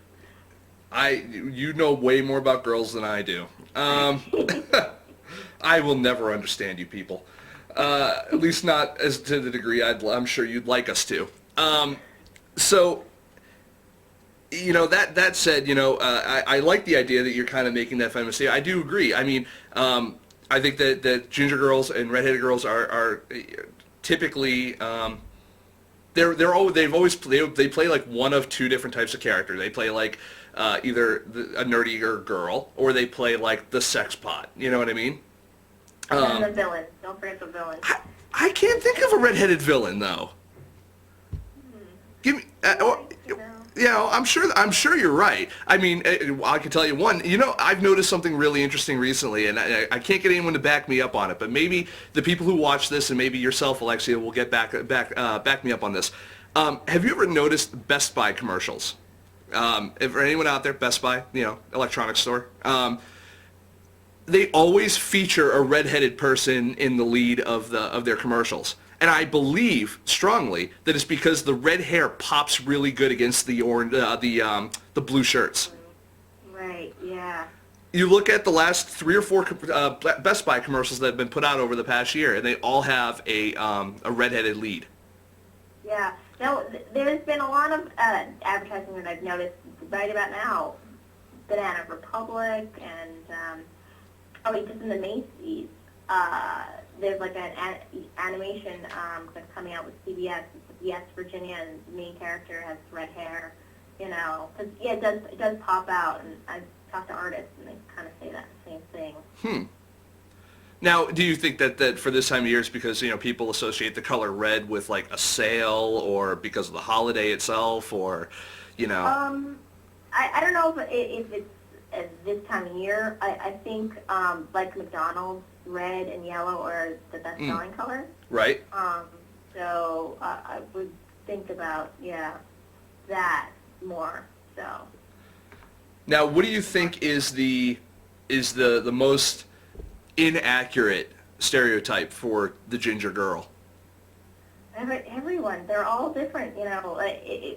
Speaker 1: You know way more about girls than I do. I will never understand you people. At least not as to the degree I'm sure you'd like us to. So, you know, that said, you know, I like the idea that you're kind of making that fantasy. I do agree. I mean, I think that ginger girls and redheaded girls are typically they play like one of two different types of character. They play like either a nerdier girl, or they play like the sex pot. You know what I mean?
Speaker 10: And the villain. Don't forget the villain.
Speaker 1: I can't think of a redheaded villain though. Give me. You know, I'm sure you're right. I mean, I can tell you one. You know, I've noticed something really interesting recently, and I can't get anyone to back me up on it. But maybe the people who watch this, and maybe yourself, Alexia, will get back me up on this. Have you ever noticed Best Buy commercials? If for anyone out there, Best Buy, you know, electronics store. They always feature a redheaded person in the lead of their commercials. And I believe strongly that it's because the red hair pops really good against the orange, the blue shirts.
Speaker 10: Right. Yeah.
Speaker 1: You look at the last 3 or 4 Best Buy commercials that have been put out over the past year, and they all have a redheaded lead.
Speaker 10: Yeah. Now, there's been a lot of advertising that I've noticed right about now. Banana Republic and just in the Macy's. There's like an animation that's coming out with CBS. It's Yes, Virginia, and the main character has red hair. You know, 'cause, yeah, it does pop out, and I've talked to artists, and they kind of say that same thing.
Speaker 1: Now, do you think that for this time of year, it's because, you know, people associate the color red with like a sale, or because of the holiday itself, or, you know?
Speaker 10: I don't know if it's this time of year. I think like McDonald's, red and yellow are the best-selling colors.
Speaker 1: Right.
Speaker 10: So I would think about, that more, so.
Speaker 1: Now, what do you think is the most inaccurate stereotype for the ginger girl?
Speaker 10: Everyone, they're all different, you know. I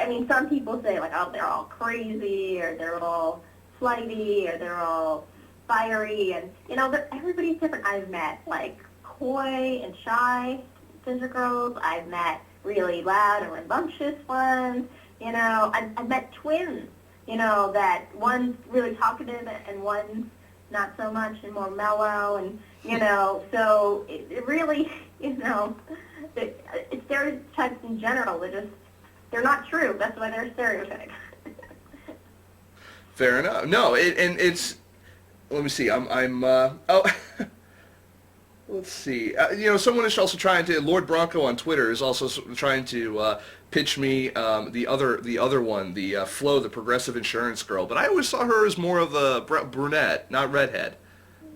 Speaker 10: mean, some people say, like, oh, they're all crazy, or they're all flighty, or they're all fiery, and, you know, everybody's different. I've met, like, coy and shy ginger girls. I've met really loud and rambunctious ones. You know, I've met twins, you know, that one's really talkative and one's not so much and more mellow, and, you know, so it really, you know, it's stereotypes in general. They're not true. That's why they're stereotypes.
Speaker 1: Fair enough. No, and it's, let me see. Let's see. You know, someone is also trying to. Lord Bronco on Twitter is also trying to pitch me the other one, the Flo, the progressive insurance girl. But I always saw her as more of a brunette, not redhead.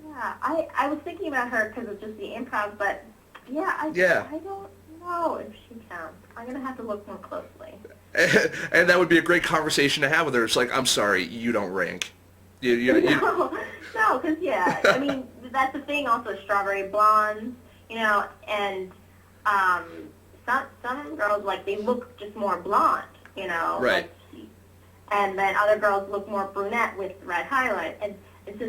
Speaker 10: Yeah, I was thinking about her because of just the improv, but I don't know if she counts. I'm gonna have to look more closely.
Speaker 1: And that would be a great conversation to have with her. It's like, I'm sorry, you don't rank.
Speaker 10: No, because, I mean, that's the thing also, strawberry blondes, you know, and some girls, like, they look just more blonde, you know.
Speaker 1: Right.
Speaker 10: Like, and then other girls look more brunette with red highlight. And so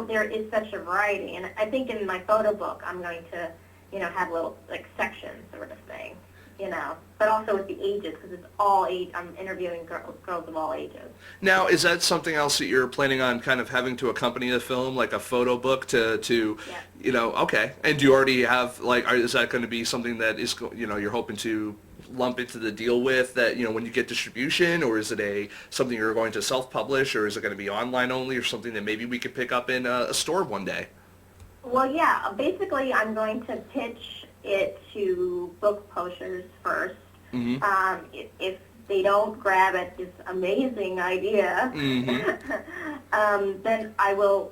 Speaker 10: there is such a variety. And I think in my photo book, I'm going to, you know, have little, like, sections sort of thing, you know, but also with the ages, because it's all age. I'm interviewing girls of all ages.
Speaker 1: Now, is that something else that you're planning on kind of having to accompany the film, like a photo book to you know, okay. And do you already have, like, is that going to be something that is, you know, you're hoping to lump into the deal with that, you know, when you get distribution, or is it something you're going to self-publish, or is it going to be online only, or something that maybe we could pick up in a store one day?
Speaker 10: Well, basically I'm going to pitch it to book publishers first.
Speaker 1: Mm-hmm.
Speaker 10: If they don't grab at this amazing idea, then I will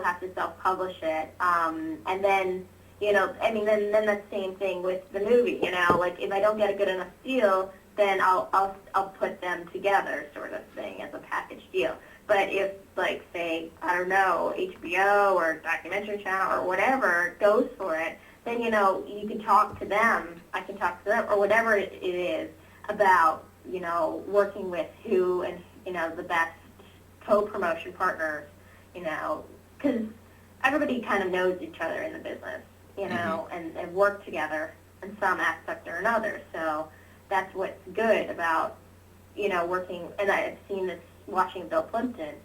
Speaker 10: have to self-publish it. And then, you know, I mean, then that same thing with the movie, you know, like if I don't get a good enough deal, then I'll put them together, sort of thing, as a package deal. But if, like, say, I don't know, HBO or documentary channel or whatever goes for it, then, you know, you can talk to them, I can talk to them, or whatever it is about, you know, working with who and the best co-promotion partners, because everybody kind of knows each other in the business, and work together in some aspect or another. So that's what's good about, working, and I've seen this watching Bill Plimpton,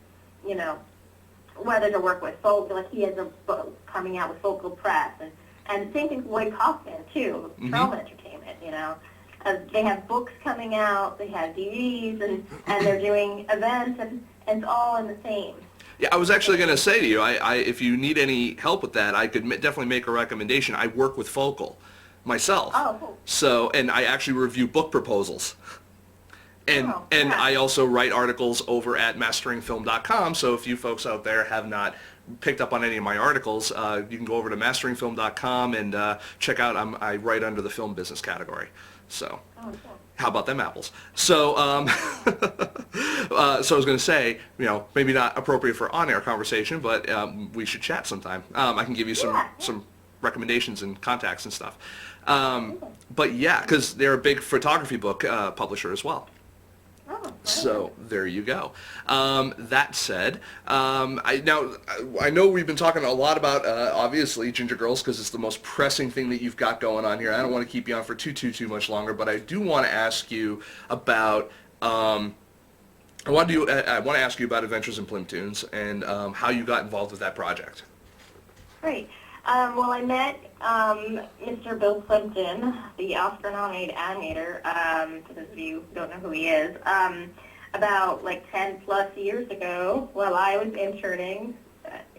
Speaker 10: whether to work with folk, like he has a book coming out with Focal Press, and same thing with Lloyd Kaufman, too, Trauma Entertainment, they have books coming out, they have DVDs, and they're doing events, and it's all in the same.
Speaker 1: Yeah, I was actually going to say to you, if you need any help with that, I could definitely make a recommendation. I work with Focal myself.
Speaker 10: Oh, cool.
Speaker 1: So, and I actually review book proposals. And I also write articles over at masteringfilm.com, so if you folks out there have not picked up on any of my articles, you can go over to masteringfilm.com and check out, I write under the film business category. So, how about them apples? So, so I was going to say, maybe not appropriate for on-air conversation, but we should chat sometime. I can give you some recommendations and contacts and stuff. But yeah, because they're a big photography book publisher as well. So there you go. That said, I know we've been talking a lot about obviously Ginger Girls because it's the most pressing thing that you've got going on here. I don't want to keep you on for too much longer, but I do want to ask you about I want to ask you about Adventures in Plymptoons and how you got involved with that project.
Speaker 10: Great. Well, I met Mr. Bill Plimpton, the Oscar-nominated animator, for those of you who don't know who he is, about 10 plus years ago while I was interning,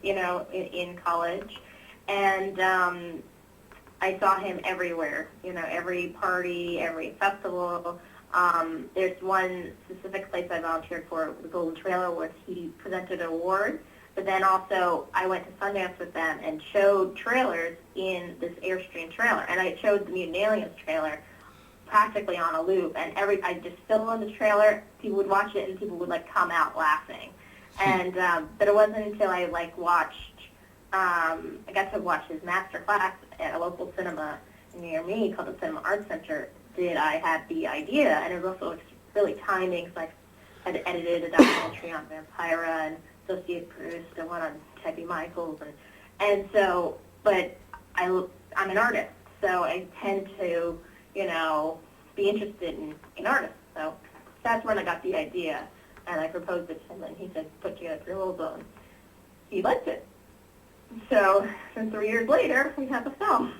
Speaker 10: in college. And I saw him everywhere, every party, every festival. There's one specific place I volunteered for, the Golden Trailer, where he presented an award. But then also, I went to Sundance with them and showed trailers in this Airstream trailer. And I showed the Mutant Aliens trailer practically on a loop. And I just filmed the trailer, people would watch it, and people would come out laughing. And but it wasn't until I I got to watch his master class at a local cinema near me called the Cinema Arts Center, did I have the idea. And it was also really timing, because I had edited a documentary on Vampira and Associate Proust, and one on Teddy Michaels, and so, but I'm an artist, so I tend to, be interested in artists. So that's when I got the idea, and I proposed it to him, and he said, put together a proposal, and he liked it. So, 3 years later, we have a film.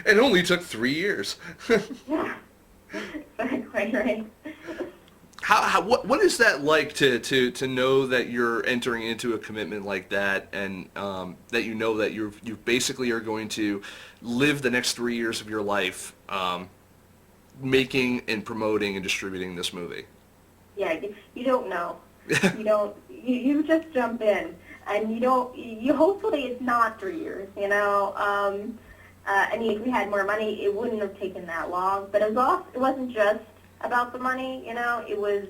Speaker 1: It only took 3 years.
Speaker 10: Yeah, exactly, right.
Speaker 1: What is that like to know that you're entering into a commitment like that, and that that you basically are going to live the next 3 years of your life making and promoting and distributing this movie?
Speaker 10: Yeah, you don't know. You just jump in, and you hopefully it's not 3 years, I mean, if we had more money, it wouldn't have taken that long, but it wasn't just about the money, it was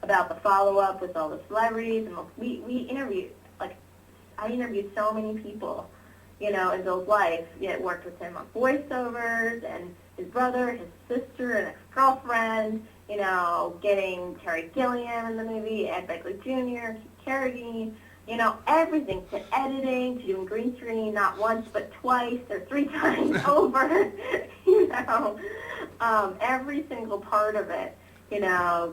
Speaker 10: about the follow-up with all the celebrities, and we interviewed, I interviewed so many people, in Bill's life. Worked with him on voiceovers, and his brother, his sister, an ex-girlfriend, getting Terry Gilliam in the movie, Ed Begley Jr., Keith Carradine, everything, to editing, to doing green screen, not once but twice or 3 times over, every single part of it,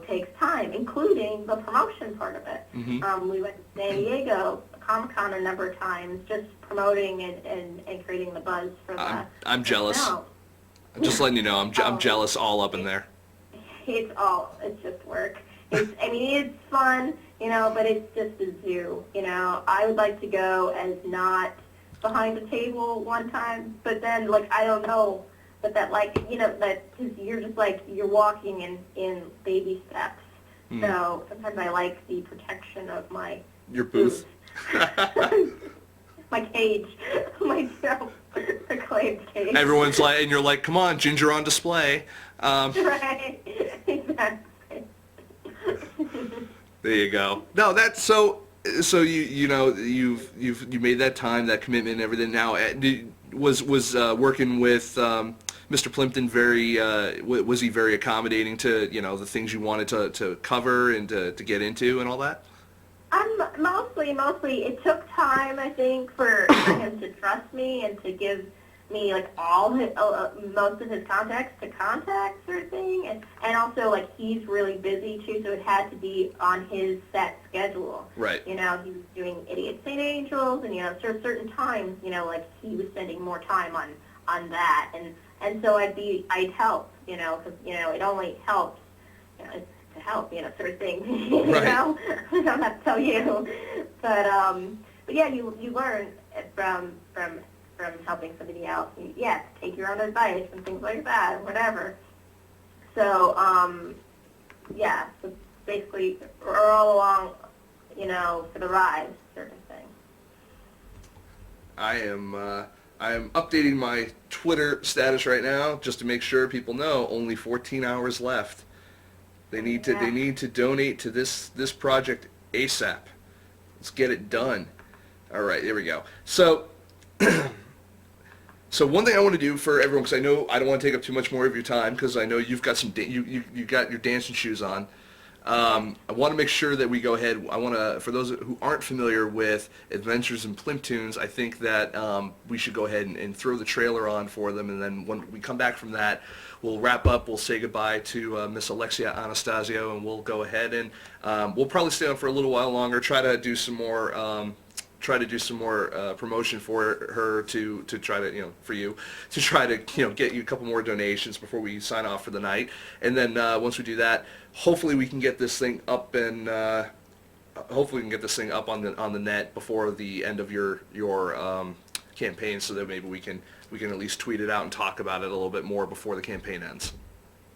Speaker 10: takes time, including the promotion part of it. Mm-hmm. We went to San Diego Comic-Con a number of times, just promoting and creating the buzz for the
Speaker 1: I'm jealous.
Speaker 10: film.
Speaker 1: I'm just letting you know, I'm jealous all up in there.
Speaker 10: It's just work. It's fun, but it's just a zoo, I would like to go as not behind the table one time, but then, I don't know, but that, that, because you're just, you're walking in baby steps. Mm. So sometimes I like the protection of
Speaker 1: your booth.
Speaker 10: My cage. My acclaimed cage.
Speaker 1: Everyone's like, and you're like, come on, Ginger on display.
Speaker 10: Right. Exactly.
Speaker 1: There you go. No, that's so you made that time, that commitment, and everything. Now, was working with Mr. Plimpton very was he very accommodating to the things you wanted to cover and to get into and all that?
Speaker 10: Mostly. It took time, I think, for him to trust me and to give me like all his, most of his contacts to contact sort of thing, and also like he's really busy too, so it had to be on his set schedule.
Speaker 1: Right.
Speaker 10: He was doing Idiot St. Angels, and certain times, like he was spending more time on that, and so I'd help, because it only helps, to help, sort of thing.
Speaker 1: Right.
Speaker 10: I don't have to tell you, but yeah, you learn from helping somebody else. Take your own advice and things like that, or whatever. So so basically, we're all along, for the ride, sort of thing.
Speaker 1: I am updating my Twitter status right now just to make sure people know only 14 hours left. They need to donate to this project ASAP. Let's get it done. All right, here we go. So so one thing I want to do for everyone, because I know I don't want to take up too much more of your time, because I know you've got you got your dancing shoes on. I want to make sure that we go ahead. I want to, for those who aren't familiar with Adventures in Plymtoons, I think that we should go ahead and throw the trailer on for them, and then when we come back from that, we'll wrap up. We'll say goodbye to Miss Alexia Anastasio, and we'll go ahead and we'll probably stay on for a little while longer. Try to do some more. Promotion for her to try to for you to try to get you a couple more donations before we sign off for the night, and then once we do that, hopefully we can get this thing up and hopefully we can get this thing up on the net before the end of your campaign, so that maybe we can at least tweet it out and talk about it a little bit more before the campaign ends.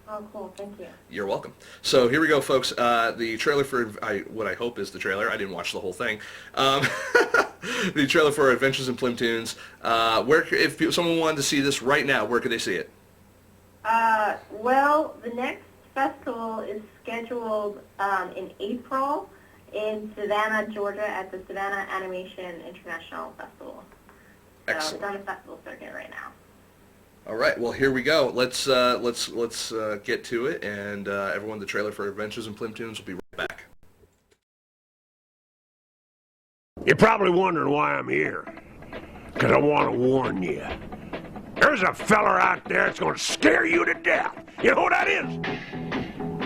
Speaker 10: Oh, cool. Thank you.
Speaker 1: You're welcome. So here we go, folks. The trailer for what I hope is the trailer. I didn't watch the whole thing. The trailer for Adventures in Plymtoons. If someone wanted to see this right now, where could they see it?
Speaker 10: Well, the next festival is scheduled in April in Savannah, Georgia, at the Savannah Animation International Festival. So
Speaker 1: Excellent.
Speaker 10: it's on the festival circuit right now.
Speaker 1: All right, well, here we go. Let's get to it, and everyone, the trailer for Adventures in Plymtoons will be right back.
Speaker 11: You're probably wondering why I'm here. Because I want to warn you. There's a feller out there that's going to scare you to death. You know who that is?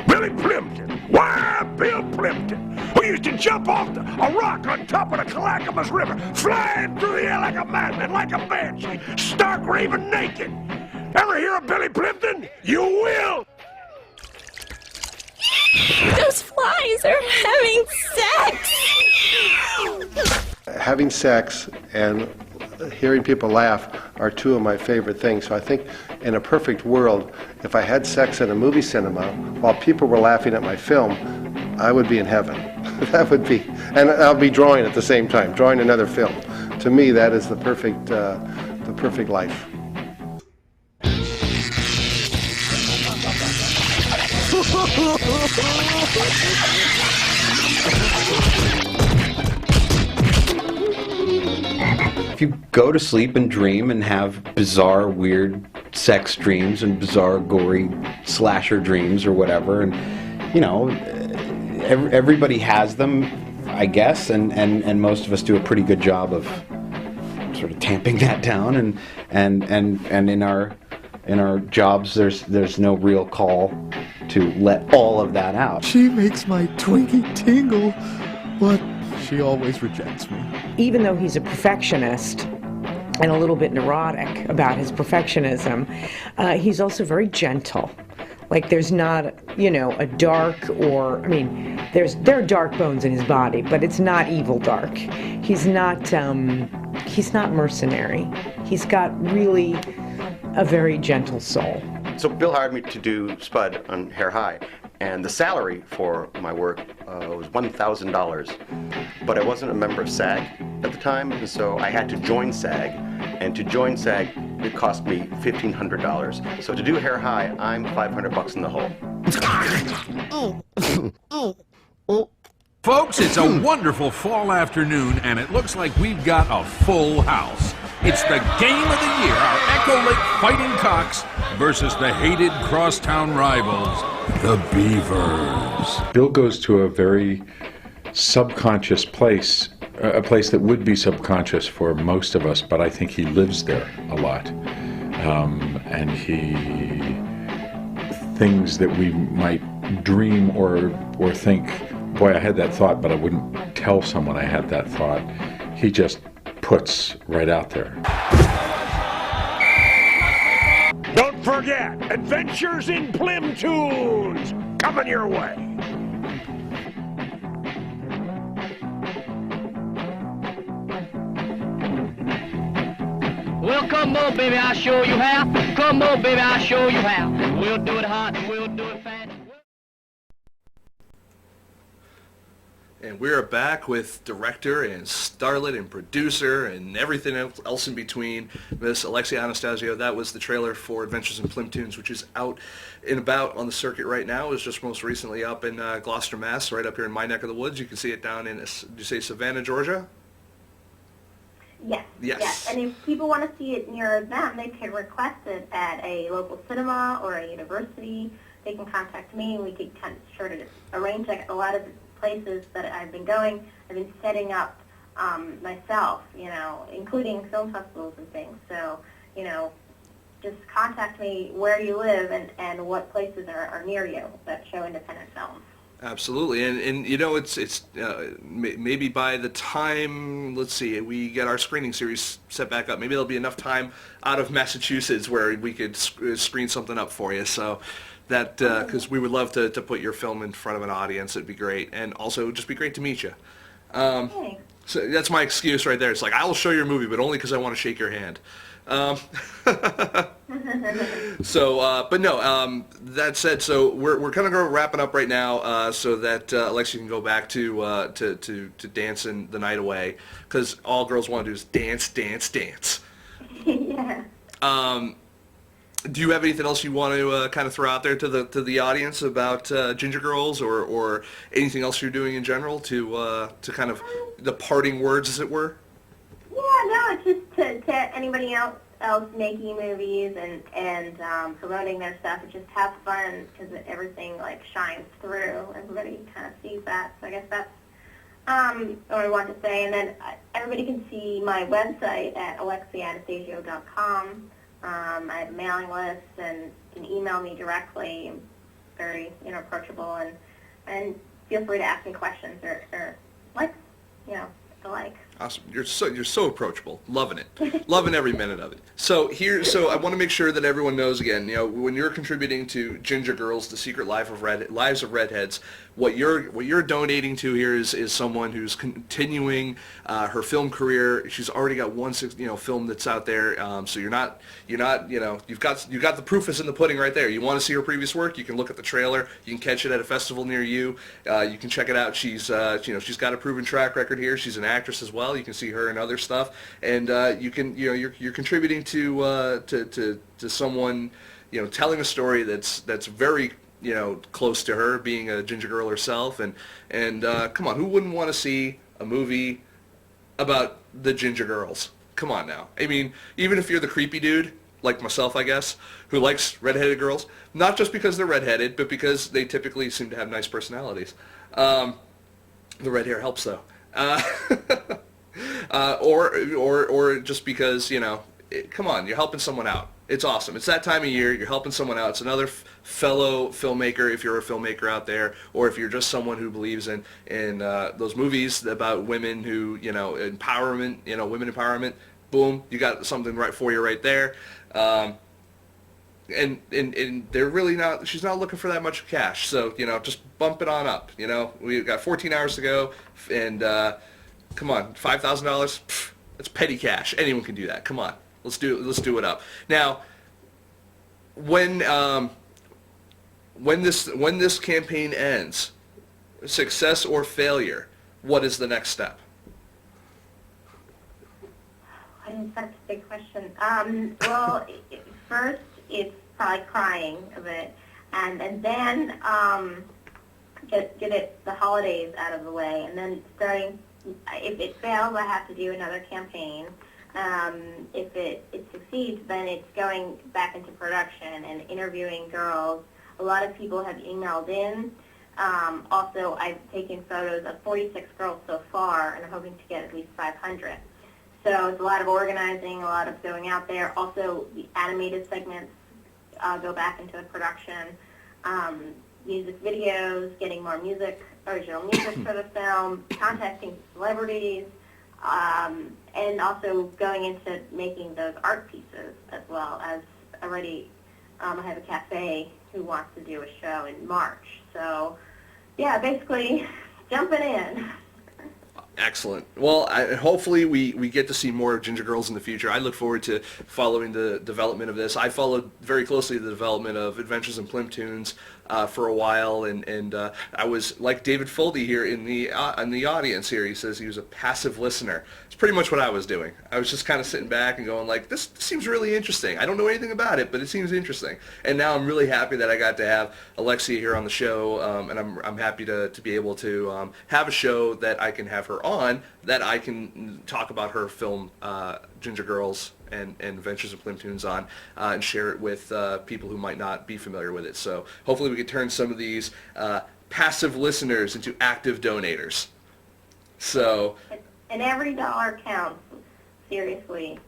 Speaker 11: Billy Plimpton. Why, Bill Plimpton, who used to jump off a rock on top of the Clackamas River, flying through the air like a madman, like a banshee, stark raving naked. Ever hear of Billy Plimpton? You will!
Speaker 12: Those flies are having sex!
Speaker 13: Having sex and hearing people laugh are two of my favorite things. So I think in a perfect world, if I had sex in a movie cinema while people were laughing at my film, I would be in heaven. That would be, and I'll be drawing at the same time, drawing another film. To me, that is the perfect life.
Speaker 14: If you go to sleep and dream and have bizarre, weird sex dreams and bizarre, gory slasher dreams or whatever, and everybody has them, I guess, and most of us do a pretty good job of sort of tamping that down, and in our jobs there's no real call to let all of that out.
Speaker 15: She makes my Twinkie tingle, but she always rejects me.
Speaker 16: Even though he's a perfectionist and a little bit neurotic about his perfectionism, he's also very gentle. Like there's not, a dark or, there are dark bones in his body, but it's not evil dark. He's not mercenary. He's got really a very gentle soul.
Speaker 17: So Bill hired me to do Spud on Hair High, and the salary for my work was $1,000. But I wasn't a member of SAG at the time, and so I had to join SAG. And to join SAG, it cost me $1,500. So to do Hair High, I'm $500 in the hole.
Speaker 18: Folks, it's a wonderful fall afternoon, and it looks like we've got a full house. It's the game of the year, our Echo Lake Fighting Cocks versus the hated crosstown rivals, the Beavers.
Speaker 19: Bill goes to a very subconscious place, a place that would be subconscious for most of us, but I think he lives there a lot. And things that we might dream or think, boy, I had that thought, but I wouldn't tell someone I had that thought. He just puts right out there.
Speaker 11: Don't forget, Adventures in Plymptoons coming your way.
Speaker 20: Well, come on, baby, I'll show you how. Come on, baby, I'll show you how. We'll do it hot and we'll do it fast.
Speaker 1: And we're back with director and starlet and producer and everything else in between, Miss Alexia Anastasio. That was the trailer for Adventures in Plymptoons, which is out and about on the circuit right now. It was just most recently up in Gloucester, Mass, right up here in my neck of the woods. You can see it down in, did you say Savannah, Georgia?
Speaker 10: Yes.
Speaker 1: Yes.
Speaker 10: And if people want to see it near them, they can request it at a local cinema or a university. They can contact me, and we can sure to arrange. Like a lot of places that I've been going, I've been setting up myself, including film festivals and things. So, just contact me where you live and what places are near you that show independent films.
Speaker 1: Absolutely, and it's maybe by the time, let's see, we get our screening series set back up, maybe there'll be enough time out of Massachusetts where we could screen something up for you. So that because we would love to put your film in front of an audience, it'd be great, and also it'd just be great to meet you. So that's my excuse right there. It's like I will show your movie, but only because I want to shake your hand. But no, that said, so we're kind of wrapping up right now, so that Alexia can go back to dancing the night away, because all girls want to do is dance, dance, dance.
Speaker 10: Yeah.
Speaker 1: Do you have anything else you want to kind of throw out there to the audience about Ginger Girls, or anything else you're doing in general to kind of the parting words, as it were?
Speaker 10: Yeah, no, it's just to anybody else making movies and promoting their stuff. It's just have fun, because everything shines through. Everybody kind of sees that. So I guess that's what I want to say. And then everybody can see my website at alexiaanastasio.com. I have a mailing list, and you can email me directly. I'm very approachable, and feel free to ask me questions or the like.
Speaker 1: Awesome. You're so approachable. Loving it. Loving every minute of it. So I want to make sure that everyone knows again, when you're contributing to Ginger Girls, the Secret Lives of Redheads, what you're donating to here is someone who's continuing her film career. She's already got one film that's out there. So you're not you've got the proof is in the pudding right there. You want to see her previous work, you can look at the trailer. You can catch it at a festival near you. You can check it out. She's she's got a proven track record here. She's an actress as well. You can see her in other stuff, and you're contributing to someone telling a story that's very close to her, being a ginger girl herself, and come on, who wouldn't want to see a movie about the Ginger Girls? Come on now. I mean, even if you're the creepy dude like myself, I guess, who likes redheaded girls, not just because they're redheaded, but because they typically seem to have nice personalities. The red hair helps though. Or just because, come on, you're helping someone out. It's awesome. It's that time of year. You're helping someone out. It's another fellow filmmaker, if you're a filmmaker out there, or if you're just someone who believes in those movies about women who, empowerment, women empowerment. Boom, you got something right for you right there. And they're really not, she's not looking for that much cash. So, just bump it on up. We've got 14 hours to go, and come on, $5,000, that's petty cash. Anyone can do that. Come on, let's do it up. Now, when this campaign ends, success or failure, what is the next step?
Speaker 10: That's a big question. Well, first it's probably crying a bit, and then get the holidays out of the way, and then starting. If it fails, I have to do another campaign, if it succeeds, then it's going back into production and interviewing girls. A lot of people have emailed in. Also, I've taken photos of 46 girls so far, and I'm hoping to get at least 500. So it's a lot of organizing, a lot of going out there. Also, the animated segments go back into production. Music videos, getting more music, original music for the film, contacting celebrities, and also going into making those art pieces as well. As already, I have a cafe who wants to do a show in March. So, yeah, basically jumping in.
Speaker 1: Excellent. Well, hopefully we get to see more of Ginger Girls in the future. I look forward to following the development of this. I followed very closely the development of Adventures in Plymtoons for a while, and I was like David Foldy here in the audience here. He says he was a passive listener. It's pretty much what I was doing. I was just kind of sitting back and going like, this seems really interesting. I don't know anything about it, but it seems interesting. And now I'm really happy that I got to have Alexia here on the show, and I'm happy to be able to have a show that I can have her on, that I can talk about her film Ginger Girls and Adventures in Plymtoons on, and share it with people who might not be familiar with it. So hopefully we can turn some of these passive listeners into active donators. So.
Speaker 10: And every dollar counts. Seriously,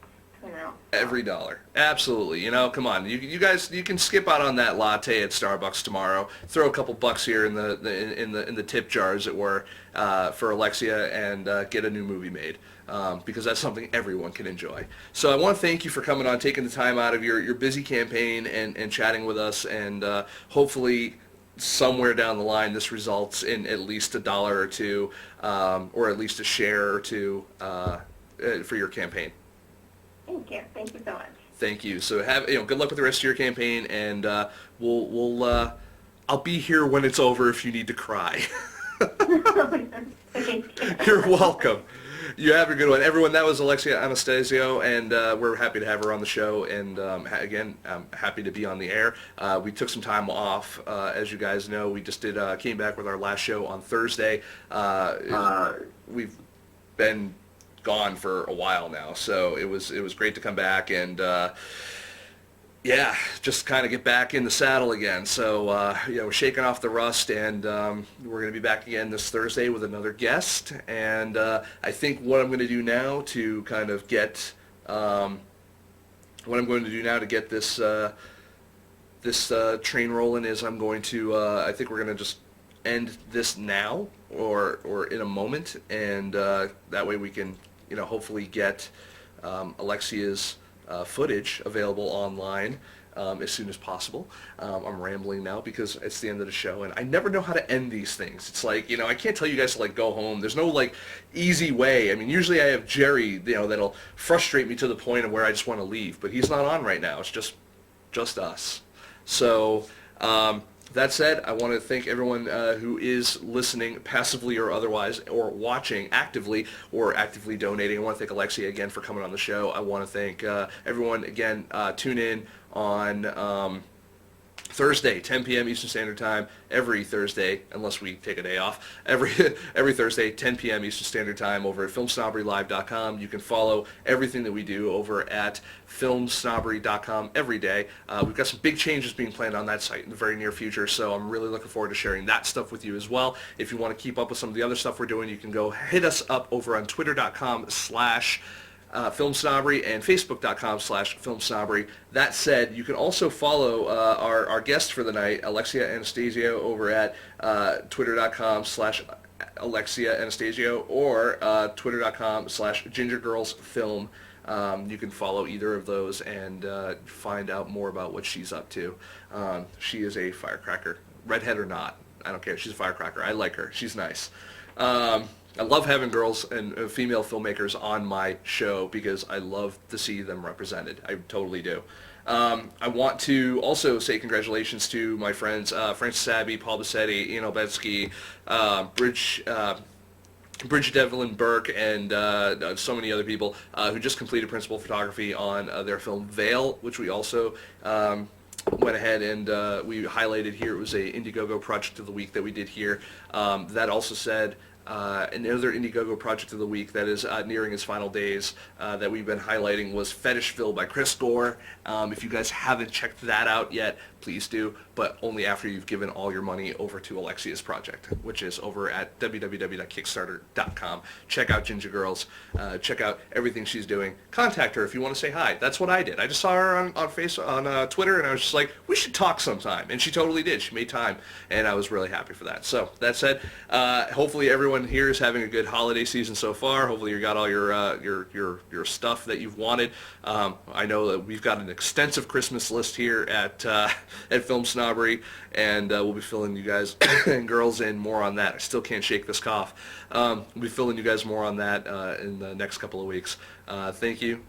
Speaker 10: you know.
Speaker 1: Every dollar, absolutely. You know, come on, you guys, you can skip out on that latte at Starbucks tomorrow. Throw a couple bucks here in the tip jar, as it were, for Alexia, and get a new movie made. Because that's something everyone can enjoy. So I want to thank you for coming on, taking the time out of your busy campaign and chatting with us, and hopefully somewhere down the line this results in at least $1 or $2, or at least a share or two for your campaign.
Speaker 10: Thank you. Thank you so much.
Speaker 1: Thank you. So good luck with the rest of your campaign, and I'll be here when it's over if you need to cry. You're welcome. You have a good one. Everyone, that was Alexia Anastasio, and we're happy to have her on the show, and again, I'm happy to be on the air. We took some time off, as you guys know. We just came back with our last show on Thursday. We've been gone for a while now, so it was great to come back and yeah, just kind of get back in the saddle again. So we're shaking off the rust, and we're going to be back again this Thursday with another guest. And I think what I'm going to do now to kind of get this train rolling is I'm going to I think we're going to just end this now or in a moment, and that way we can hopefully get Alexia's footage available online as soon as possible. I'm rambling now because it's the end of the show, and I never know how to end these things. It's like, I can't tell you guys to go home. There's no easy way. I mean, usually I have Jerry, that'll frustrate me to the point of where I just want to leave, but he's not on right now. It's just us. So that said, I want to thank everyone who is listening passively or otherwise, or watching actively or actively donating. I want to thank Alexia again for coming on the show. I want to thank everyone again. Tune in on Thursday, 10 p.m. Eastern Standard Time, every Thursday, unless we take a day off, every Thursday, 10 p.m. Eastern Standard Time over at FilmSnobberyLive.com. You can follow everything that we do over at FilmSnobbery.com every day. We've got some big changes being planned on that site in the very near future, so I'm really looking forward to sharing that stuff with you as well. If you want to keep up with some of the other stuff we're doing, you can go hit us up over on Twitter.com/FilmSnobbery and Facebook.com/FilmSnobbery. That said, you can also follow our guest for the night, Alexia Anastasio, over at Twitter.com/Alexia Anastasio or Twitter.com/GingerGirlsFilm. You can follow either of those and find out more about what she's up to. She is a firecracker, redhead or not. I don't care. She's a firecracker. I like her. She's nice. I love having girls and female filmmakers on my show because I love to see them represented. I totally do. I want to also say congratulations to my friends Francis Abbey, Paul Bassetti, Ian Obetsky, Bridget Devlin Burke, and so many other people who just completed principal photography on their film Veil, which we also went ahead and we highlighted here. It was a Indiegogo project of the week that we did here. That also said, Another Indiegogo project of the week that is nearing its final days that we've been highlighting was Fetishville by Chris Gore. If you guys haven't checked that out yet, please do, but only after you've given all your money over to Alexia's project, which is over at www.kickstarter.com. Check out Ginger Girls. Check out everything she's doing. Contact her if you want to say hi. That's what I did. I just saw her on Twitter, and I was just like, we should talk sometime. And she totally did. She made time, and I was really happy for that. So that said, hopefully everyone here is having a good holiday season so far. Hopefully you got all your stuff that you've wanted. I know that we've got an extensive Christmas list here at Film Snobbery, and we'll be filling you guys and girls in more on that. I still can't shake this cough. We'll be filling you guys more on that in the next couple of weeks. Thank you.